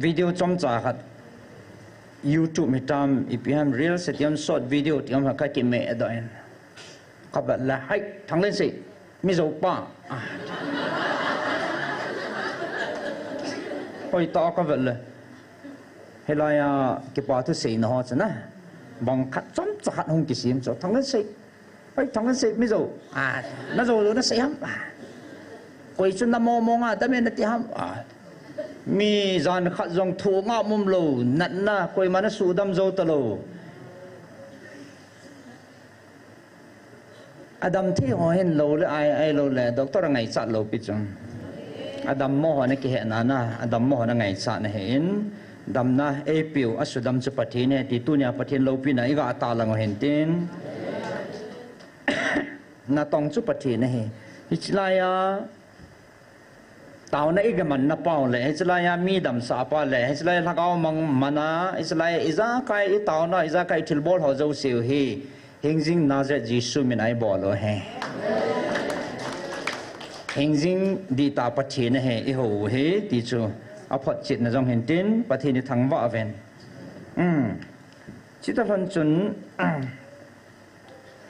A: video chom cha khat YouTube mitam ipm real setiam short video tiam ha ka ki me adoin qabla la hai thang lên si mi zo pa hoi ta ka vel helaya ki pa tu sei na ho chana bang khat chom cha khat hong ki sim cho thang lên si hoi thang lên si mi zo na zo lo na sei ham koi chun na mo mo nga ta me na ti ham mi zan khat zong thu nga mum lo nat na koi mana su dam zo ta lo adam thi ho hen lo le ai lo le doctor ngai chat lo pi chung adam mo ho na ki he na na adam mo ho na ngai chat na hen dam na e piu asu dam chu pathi ne ti tu nya pathin lo pi na i ga ta lang hen tin na tong chu pathi ne he hichlaya tao na igaman na pao le hichlaya mi dam sa pa le hichlaya lakaw mang mana hichlaya iza kai I tao na iza kai thilbol ho zo siu hi hingjing nazret jisu min ai bolo he hingjing di ta pathi na he I ho he ti chu aphot chit na jong hen tin pathi ni thangwa aven chita fan chun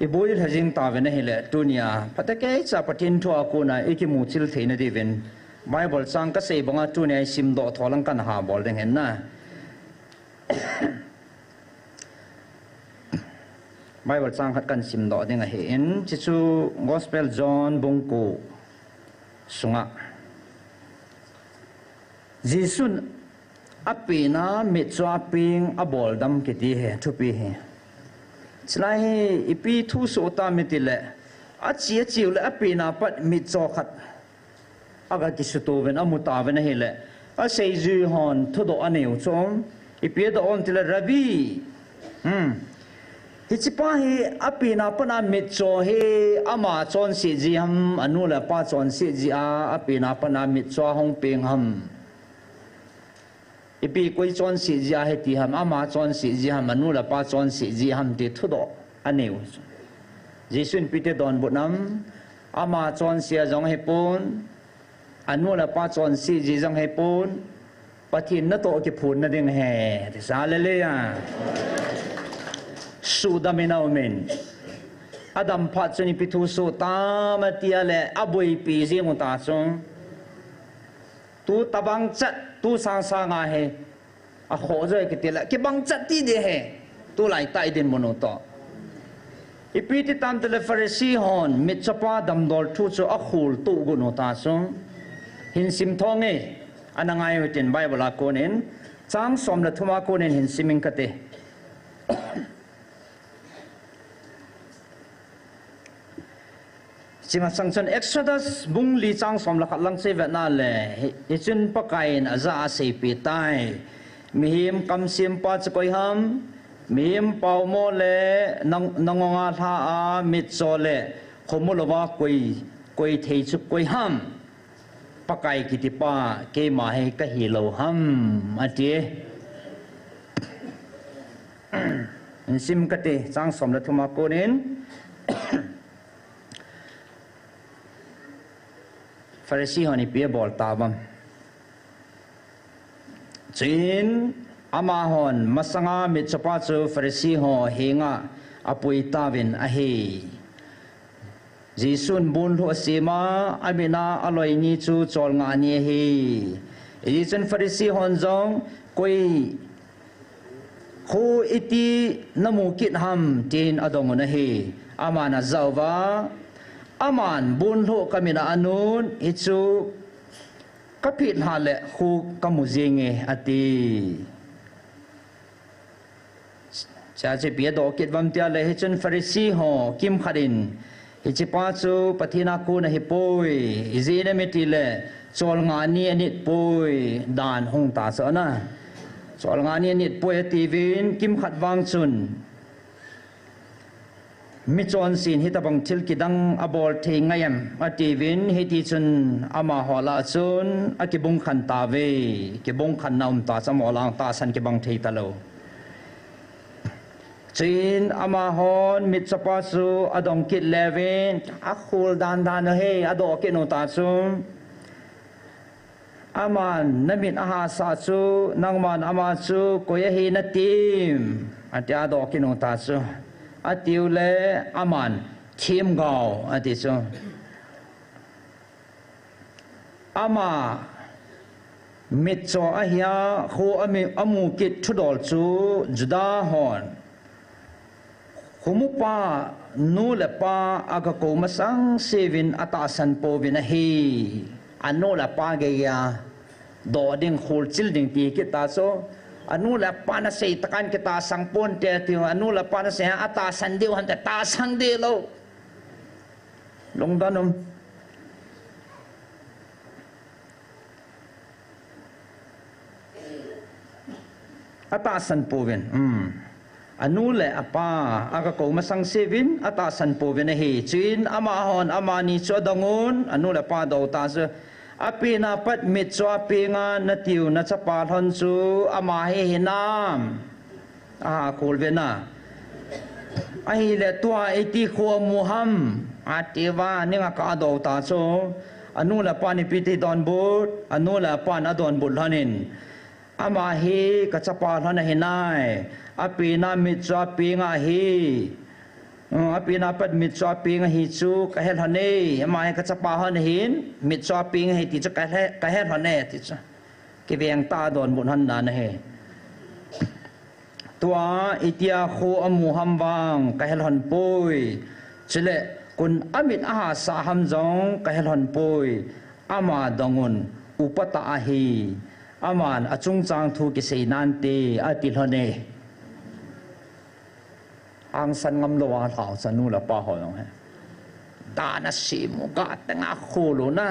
A: iboi hajing ta ve na hele tunia patake cha pathin tho ko na ikimu chil theina di ven Bible sang ka sei banga tunia sim do tholang kan ha bol deng hen na Bible sang khat kan sim do deng a he in chichu gospel John bungku sunga Jisun apina mitwa ping abol dam kiti he thupi he Selai ipi thu so ta mitile a chia chiu le api na pat mit cho khat aga ki su to ven amuta ven hele a sei ju hon thu do aneu chom ipi do on tile rabi hichipa hi api na pana mit cho he ama chon si ji ham anu la pa chon si ji a api na pana mit cho hong peng ham ipi koi chon si ji a he ti ham ama chon si ji ham anu la pa chon si ji ham ti thu do aneu jisun pite don bunam ama chon sia jong he pon anu la pa chon si ji jong he pon pathin na to ki phun na ding he ti sa le le ya su da mena men adam phat chuni pithu so ta ma tia le aboi pi ji mu ta song tu tabang chat tu sang sang a he a kho joi ki tela ki bang chat ti de he tu lai tai din mono to ipiti tam tele Pharisee hon mit chapa dam dol thu chu a khul tu gu no ta song hin sim thong e anangai hutin Bible a konin chang som la thuma konin hin siming kate chima sangchan Exodus bung li chang som la khat lang se ve na le hi chun pakain aza a se pi tai mihim kam sim pa chkoi ham mim pau mo le nangonga tha a mit so le khomulawa koi thei chu koi ham pakai kitipa ke ma he ka hi lo ham ati sim kate chang som la thuma konin Pharisee honi pia bol tabam chin ama hon masanga mit chapa chu Pharisee ho hinga apui tawin a he jisun bun lo sima amina aloi ni chu chol nga ni he e chen Pharisee hon jong koi khu iti namu kit ham tin adong na he amana zawa aman bun lo kamina anun ichu kapit hale khu kamujinge ati cha che bia do kit vam tia le chun Pharisee ho kim kharin hi chi pa chu pathina ku na hi poi izine meti le chol nga ni anit poi dan hong ta sa na chol nga ni anit poi ti vin kim khat wang chun mi chon sin hi tabang thil kidang abol the ngayam ati vin hi ti chun ama hola chun akibung khan ta ve kibung khan naum ta chamolang ta san kibang thei ta lo chin ama hon mit chapa su adong kit levin a khul dan he ado ke no ta chu aman namit aha sa chu nangman ama chu koya hi na tim ati ado ke no ta chu atiu le aman thim gao ati chu ama mit cho a hia khu ami amu kit thudol chu juda hon kumupa nu le pa aga ko masang sevin atasan po vina hi anu la pa ge ya do ding khul chil ding ti ki ta so anu la pa na sei takan ki ta sang pon te ti anu la pa na se atasan diu han ta sang de lo long danum atasan po vin anu le apa aga ko masang sevin atasan po vena he chin ama hon ama ni chodangun anu le pa do ta se api na pat mit cho pinga na tiu na chapa thon chu ama he hinam a kol vena ai le tua eti kho muham ativa ninga ka do ta cho anu le pa ni piti don bot anu le pa na don bot hanin ama he ka chapa thon hinai api na mit cho pinga hi api na pat mit cho pinga hi chu ka hel hane mai ka chapa han hin mit cho pinga hi ti chu ka hel hane ti chu ki veng ta don bun han na he tua itia kho amu ham wang ka hel han poi chile kun amit aha sa ham jong ka hel han poi ama dongun upata ahi aman achung chang thu ki sei nan te atil hane hang san ngam lo wa thao san nu la pa ho long he da na si mu ga ta nga khu lo na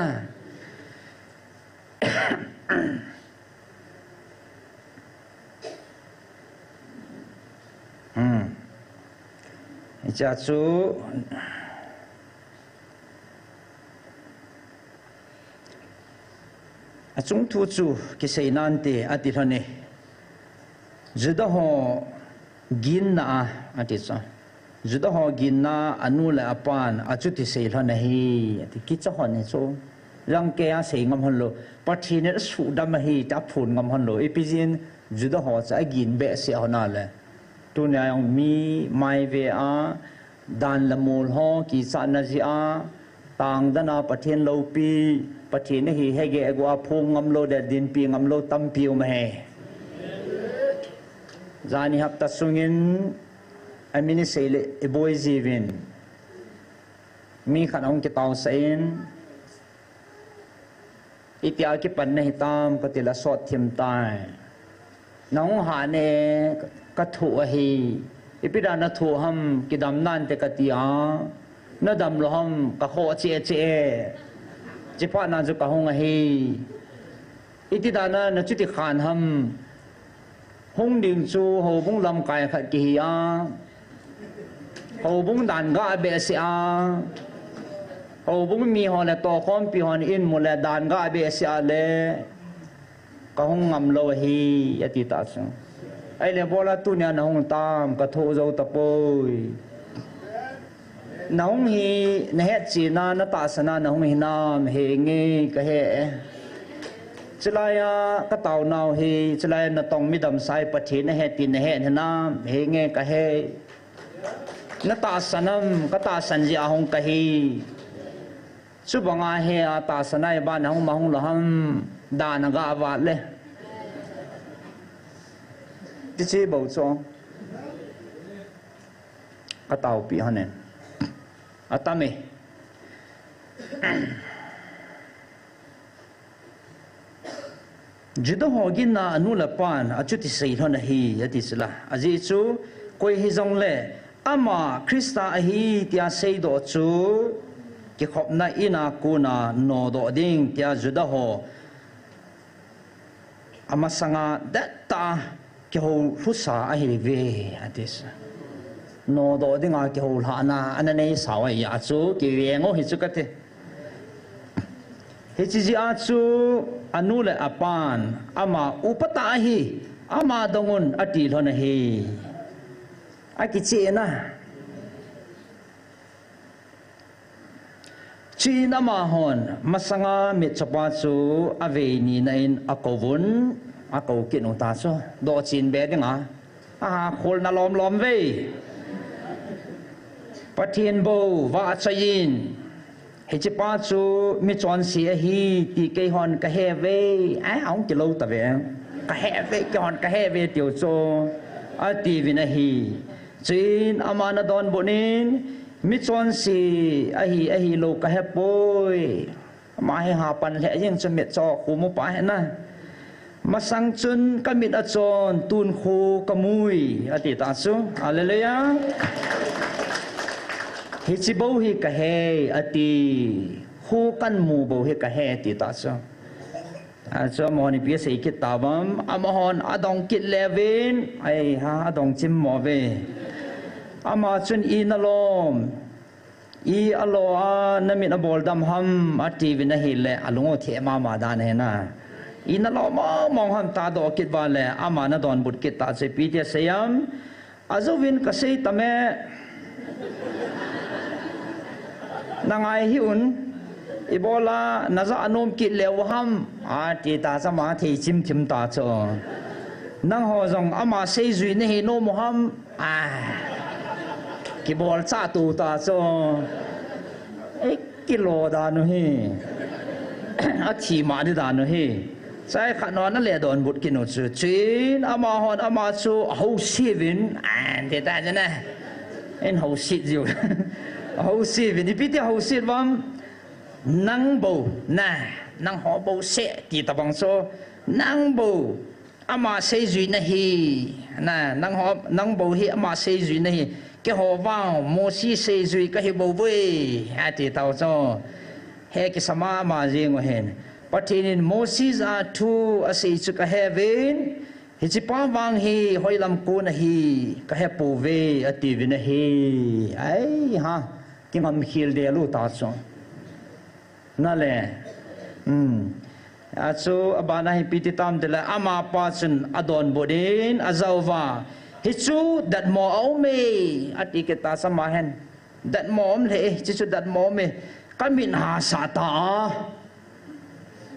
A: cha chú chúng thu chú cái xây nan te ati thằng này juda ho gin na ati cha juda ho gin na anu la apan achu ti sei thằng này ati ki cha hon ne cho rang ke a sei ngam hon lo pathi ne su dam hi ta phun ngam hon lo epizin juda ho cha gin be se hona le tu ne yang mi mai ve a dan la mul ho ki sa na ji a tang dana pathian lo pi pathian ne hi hege agwa phung ngam lo de din pi ngam lo tam piu ma he zani hap ta sungin amini sele e boy jivin mi khanong ki taw sain itia ki pan ne tam ka tila sot thim tai nong ha ne ka thu hi ipidana thu ham ki dam nan te ka tia na dam lo ham ka kho che che chỉ phát na cho cả hông hi, ít đàn na chút thì khan ham, hông điểm chu hồ bung làm cài khát kỳ à, hồ bung đàn gà bể xe à, hồ bung mi họ là to con pi họ in một là đàn gà bể xe lệ, cả hông ngầm lâu hi, ít ta sao, ai lẽ bỏ la tu nhà na hông tam, cả thô dâu tập bôi. Nông hi nè chỉ na nó ta sana nông hi nam he nghe cái he chỉ là cái tàu nào hi chỉ là nó tông mi đầm sai bát thiên he tin he nam he nghe cái he nó ta sanam cái ta san gì hong cái hi chú bằng ai he ta sana ban hong mà hong là ham đàn nó gà vặt le chỉ bảo cho cái tàu bị hắn nè atame judo hogin na anula pan achuti sei thon hi ati sila aji chu koi hi jong le ama krista hi tia sei do chu ki khop na ina ku na no do ding tia judo ho ama sanga datta ki ho husa a hi ve atis no do ding a ki hol hana anane sawa ya chu ki wengo hi chu kate hi chi a chu anule apan ama upata hi ama dongun ati lona hi a ki che na chi na ma hon masanga mi chapa chu ave ni na in akovun akau ki no ta so do chin be ding a khol na lom lom ve Pathian bo va chayin he chi pa chu mi chon si hi ti ke hon ka he ve ai ong ki lo ta ve ka he ve ki hon ka he ve tiu cho a ti vin a hi chin amana don bonin mi chon si a hi lo ka he poi ma he ha pan le yin chu met cho khu mo pa he na masang chun ka mit a chon tun khu ka mui a ti ta chu hallelujah hi chi bo hi ka he ati hu kan mu bo hi ka he ti ta so a so mo ni pi sei ki ta bam amahon adong kit levin ai ha adong chim mo ve ama chun i na lom i alo a na mi na bol dam ham ati vin a hi le alungo the ma dan he na i na lo mo mong ham ta do kit ba le ama na don but kit ta se pi te sayam azovin ka sei tame nangai hi un ibola naza anom ki lew ham a ti ta sama thi chim chim ta cho nang ho jong ama sei zui ne hi no mo ham a ki bol cha tu ta cho e kilo da no hi a thi ma di da no hi sai khanon na le don but ki no chu chin ama hon ama chu ho sivin an te ta na en ho sit ju hậu sĩ vì đi biết hậu sĩ vâng năng bầu nè năng họ bầu sẽ thì ta bằng số năng bầu ama xây dựng này nè năng họ năng bầu hi ama xây dựng này cái hồ vào Moses xây dựng cái hiệp với thì tao cho he cái sama mà riêng của hen bắt thì Moses thu xây dựng cái heaven hi chỉ pa vang hi hoi lam cô na hi cái hiệp về ati về na hi ai ha cái ngam khil de lu ta cho na le so abana hi pititam de la ama pa chun adon bodin azalwa hi chu dat mo au me ati ke ta sama hen dat mom le chi chu dat mom me kamin ha sa ta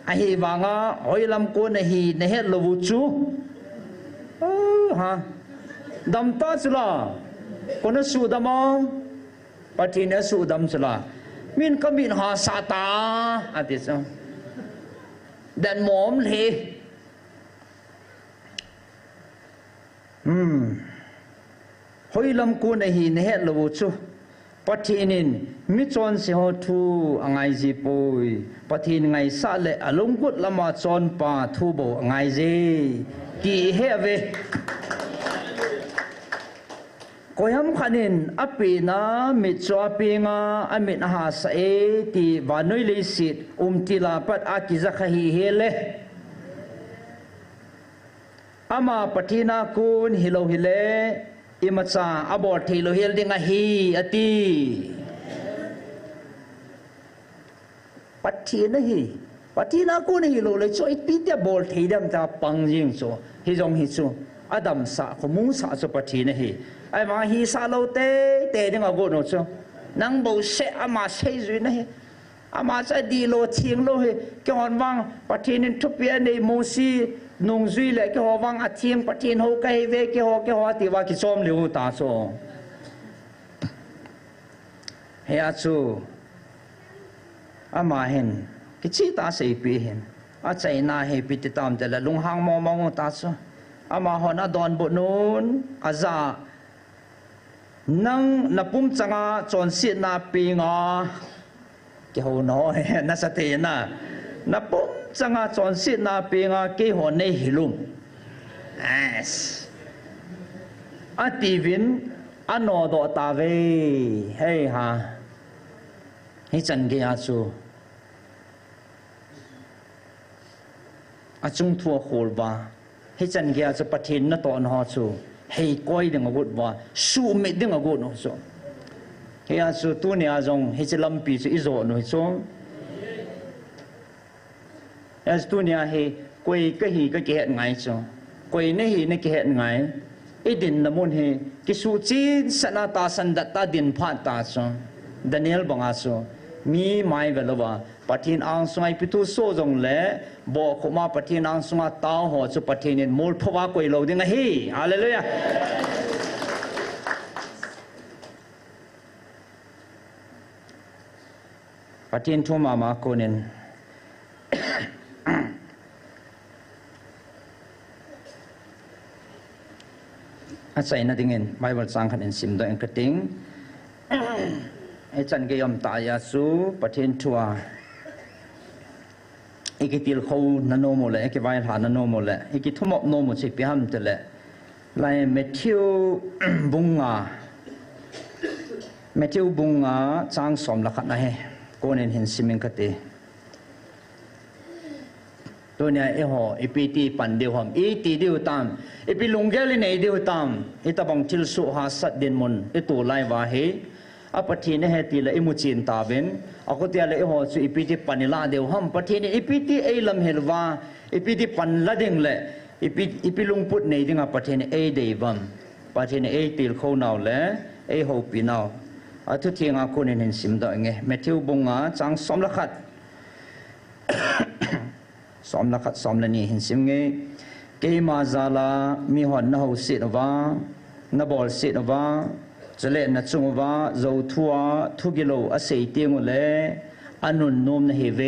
A: a hi wanga hoilam ko na hi ne het lo chu ha dam ta chula kono su damong patina su dam chula min kamin ha sa ta ati so dat mom le hoilam ko na hi ne het lo chu pathinin mi chon se ho thu angai ji poi pathin ngai sa le alung gut lama chon pa thu bo angai ji ti he ve koyam khanin apina mi chwa pinga amit ha sa e ti vanoi le sit tila pat akiza khahi hele ama pathina kun hilo hile imacha abor thilo hil dinga hi ati pathina hi pathina kun hilo le choi ti te bol theidam ta pangjing so hi jong hi chu adam sa khomung sa so pathina hi ai ma hi sa lo te dinga go no chu nang bo se ama se ju na hi ama cha di lo thing lo hi ke hon wang pathinin thupia nei mosi nung duy lại cái họ vang à thiên bắt thiên hậu cây về cái họ thì vào cái xóm liu ta so hệ chú mà hen cái chi ta sẽ bị hen chạy na hệ bị tam để là lung hang mò mò ta so mà họ na đòn bộ nôn za nang napum changa chọn xiết na pi nga cái họ nói na sa thế na napum changa chọn xiết na pi nga cái họ này hilum as ativin ano do ta ve hey ha hi chan ge a chu a chung thua khol ba hi chan ge a chu pathin na to na chu hey koi ding a gut ba su me ding a gut no so he a chu tu ne a jong hi chilam pi chu izo no chu as tu ne a he koi ka hi ka ke ngai chu koi ne hi ne ke ngai idin namun he kisu chin sana ta sandat ta din phat ta chu Daniel banga chu mi mai velova pathin ang sungai pitu so jong le bo khoma pathin ang sunga taw ho chu pathin in mol phawa koi lo ding hi hallelujah pathin thu mama konen sai na dingin Bible sang khan in sim do en kating ai chan ge yom ta ya su pathin thua ikitil kho na no mo le ke vai ha na no mo le iki thumop no mo chi pi ham te le lai Matthew bunga chang som la khat na he konen hin simin kateตัวเนี่ยไอ้ห่อไอ้ปีตีปั่นเดียวหอมอีตีเดียวตามไอ้ปีลงแกเลยเนี่ยเดียวตามไอ้ตะบังทิลสุหาสัตเดนมนไอ้ตัวไล่ว่าเฮอปทีเนี่ยตีละไอ้มุจินตาเวนเอาก็เตียละไอ้ห่อสุไอ้ปีตีปั่นนี่ละเดียวหอมปทีเนี่ยไอ้ปีตีไอ้ลำเฮลว่าไอ้ปีตีปั่นละเด้งเลยไอ้ปีลงพุทธเนี่ยดึงอ่ะปทีเนี่ยไอ้เดียบัมปทีเนี่ยไอ้ตีลเขาหนาวเลยไอ้ห่อปีหนาวทุกทีงาคนเห็นสิมดอยไงแมทธิวบงอ่ะจังสมละขัดสอมนักสอมละนี่เห็นสิมเงเกมาซาลามีหอนนาหูสินวานาบอลสินวาจะเล่นนัดจงวาโจทัวทุกิโลอาศัยเตียงเลยอันนุนนมนะเฮเว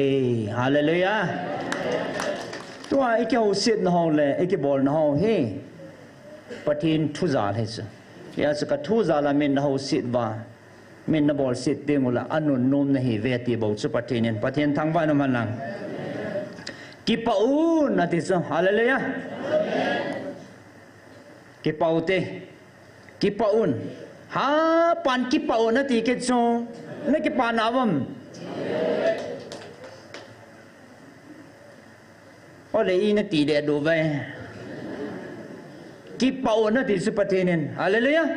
A: ฮาเลลูยาตัวไอ้เกี่ยวสินนาหูเลยไอ้เกี่ยวบอลนาหูเฮปะทินทุจาร์เฮสยาสกัดทุจาร์ละเมนนาหูสินวาเมนนาบอลสินเตียงละอันนุนนมนะเฮเวตีบอกสุปะทินปะทินทั้งวันมันนังKipaun nanti so haleluya kipaute kipaun ha pan ki pao na ti ke chu na ki pan awam ole i na ti de do vai ki pao na ti su patinin hallelujah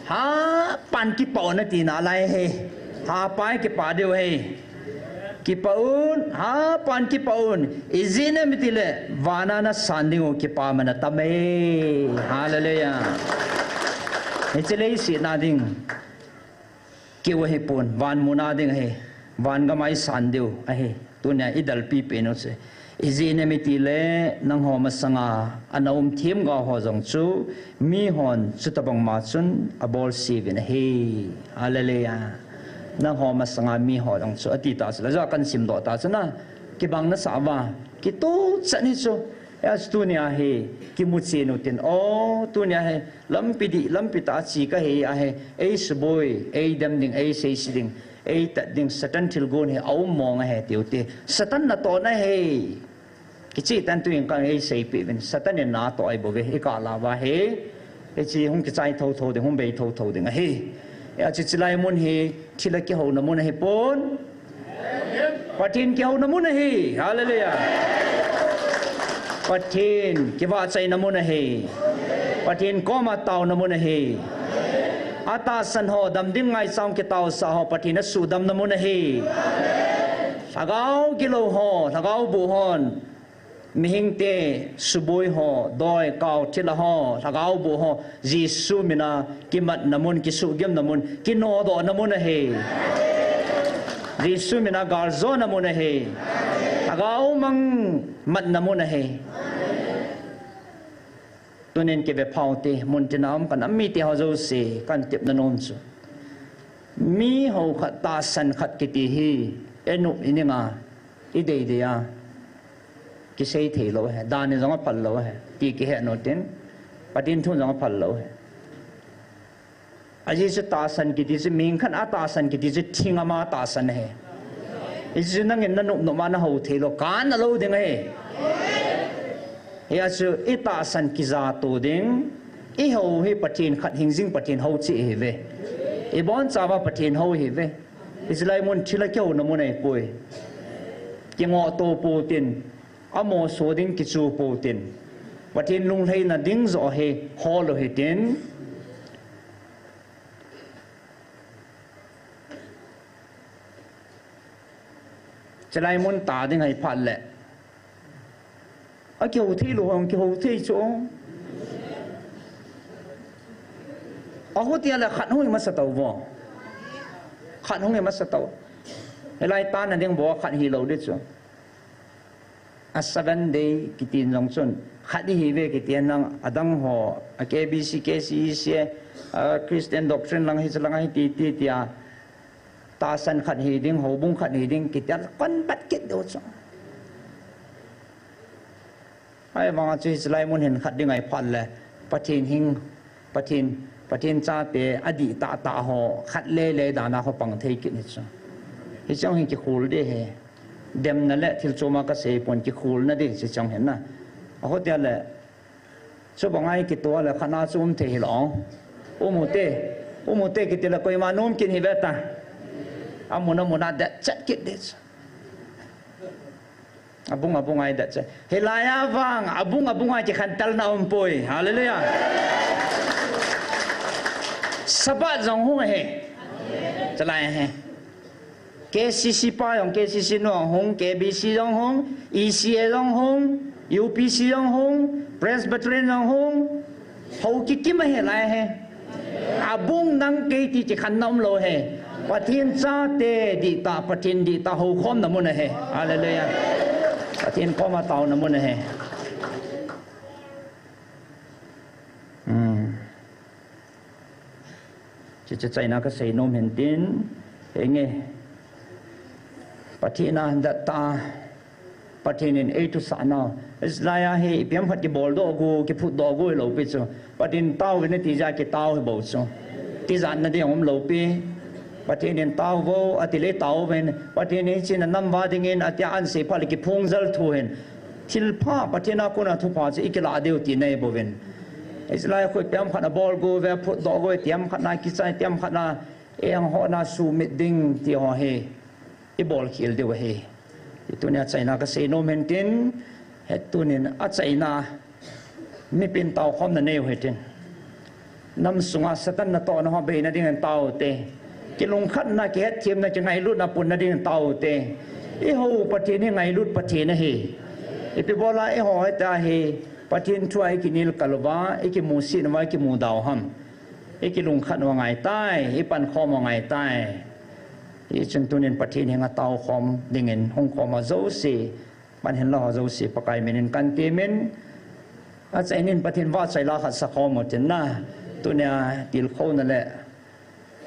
A: ha pan ki pao na ti na lai he ha pai ki pa deu he ki paun ha pan ki paun izine mitile wana na sandingo ki pa mana tame hallelujah echelei si na ding ki wa he pon van muna ding he van ga mai sandeu a he tunya idal pi pe no se izine mitile nang ho masanga anaum thim ga ho jong chu mi hon chutabang ma chun abol sivin he hallelujah nang ho masanga mi ho dong chu ati ta la ja kan sim do ta chana ki bang na sa wa ki tu chani chu as tu nia he ki mu che no tin o tu nia he lam pi ta chi ka he a he ei suboi ei dam ding ei sei si ding ei ta ding satan thil gon he au mong he tiu te satan na to na he ki chi tan tu ing ka ei sei pi ben satan ne na to ai bo ve e ka la wa he e chi hung ki chai tho tho de hung bei tho tho ding a he ya chi chilai mun hi thila ki ho na mun hi pon patin ki ho na mun hi hallelujah patin ki wa chai na mun hi patin ko ma taw na mun hi ata san ho dam dim ngai saung ki taw sa ho patin na su dam na mun hi sagau ki lo ho sagau bu hon mihing te suboi ho doi kau thila ho sagau bu ho jisu mina ki mat namun ki su gem namun ki no do namun he jisu mina garzo namun he sagau mang mat namun he tunen ke be paute mun tinam kan ammi te ho zo se kan tip na non chu mi ho khat ta san khat ki ti hi enu ininga idei de ya ki sei thei lo hai dan jong pal lo hai ti ki he no tin patin thun jong pal lo hai aji se ta san ki ti se ming khan a ta san ki ti se thinga ma ta san hai isi nang en na no ma na ho thei lo kan lo ding hai ya su ita san ki za to ding i ho hi patin khat hing jing patin ho chi he ve e bon chawa patin ho he ve islai mun thila kyo na mun ai poi ki ngo to pu tin amo so ding ki chu pu tin patin lung hei na ding zo he hol he tin chalai mun ta ding hai phat le a ki ho thi lo hong ki ho thi chu a ho tia la khat hoi ma sa tau bo khat hong e ma sa tau helai ta na ding bo khat hi lo de chu a 7 day ki tin jong chun khat hi ve ki tian nang adang ho a KBC KCC Christian doctrine lang hi chalang hi ti ti tia ta san khat hi ding ho bung khat hi ding ki tia kon pat kit do chu ai ma chi chlai mun hin khat ding ai phan le pathin hing pathin cha te adi ta ta ho khat le le da na ho pang thei ki ni chu hi chang hi ki khul de he dem na le thil choma ka sei pon ki khul na de chi chang hen na a ho tia le so bangai ki to le khana chum the hi long o mu te ki te la koi ma nom kin hi beta amuna da chat ki de abung ai da cha helaya wang abung ai ki khan tal na poi hallelujah sabat jong hu he chalai he KCC pa yong KCC no hong KBC yong hong ECA yong hong UPC yong hong Presbyterian yong hong ho ki kim he lai he abung nang ke ti chi khan nam lo he pathin cha te di ta pathin di ta ho khom na mun he hallelujah pathin ko ma taw na mun he chỉ chạy na cái xây nôm hiện tin thế nghe pathina dat ta pathinin e tu sana islaya he piam phat ki bol do go ki phut do go lo pe chu patin taw ne ti ja ki taw he bo chu ti jan na de om lo pe pathinin taw vo atile taw ven pathinin chin nam wa ding in atya an se phal ki phung zal thu hen thil pha pathina ko na thu pha che ikela deu ti nei bo ven อิสราเอลคุยเตรียมขันบอลกูเวพุดดอกกูเตรียมขันนากิจเตรียมขันนาเอียงหัวนาสูมิดดิ้งที่หัวเฮอีบอลคิลเดียวเฮตัวนี้ใจนาก็เซโนเมนตินเหตุตัวนี้อาใจนาไม่เป็นเตาคอมนั่นเองเหตุน้ำสุงาสตันนาโตนะฮะเบย์นั่นเองเตาเตกิลงขันนาเกตเทียมนั่นจะไงรุ่นนาปุ่นนั่นเองเตาเตอีหูปะเทนี่ไงรุ่นปะเทนะเฮอีปีบอลาอีหัวตาเฮปะเทนช่วยกินิลกัลวาอีกิมูสินว่าอีกิมูดาวฮัมอีกิลงขันว่าไงใต้อีปันคอมว่าไงใต้อีจนตัวนี้ปะเทนี่งาเตาคอมดิ่งเงินห้องคอมมาเจ้าสีปันเห็นเราเจ้าสีปะไก่เมนินกันเตมินอาจารย์นินปะเทนว่าใจลาขัดสักคอหมดจนน่าตัวนี้ติลเข้านั่นแหละ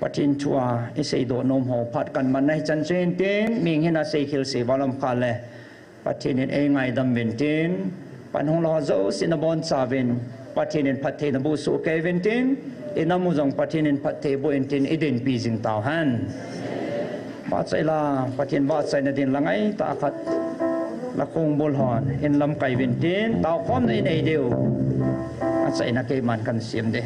A: ปะเทนชัวอิเสยโดนมหัวพัดกันมันในจันเจนเตนมิงเห็นอาเซคิลเสวาลำคาเลปะเทนเองไงดำเวนเตนปันห้องเราเจ้าสินบอนซาเวนปะเทนพัดเทนบูสุเกเวนเตนอินามุจงปะเทนพัดเทบุเอนเตนอิเดนปีจิงตาวฮันว่าใจลาปะเทนว่าใจนดินละไงตาขัดละคงบุลฮอนเห็นลำไก่เวนเตนตาวคอมในเดียวอาศัยนักเกมันกันเสียมเด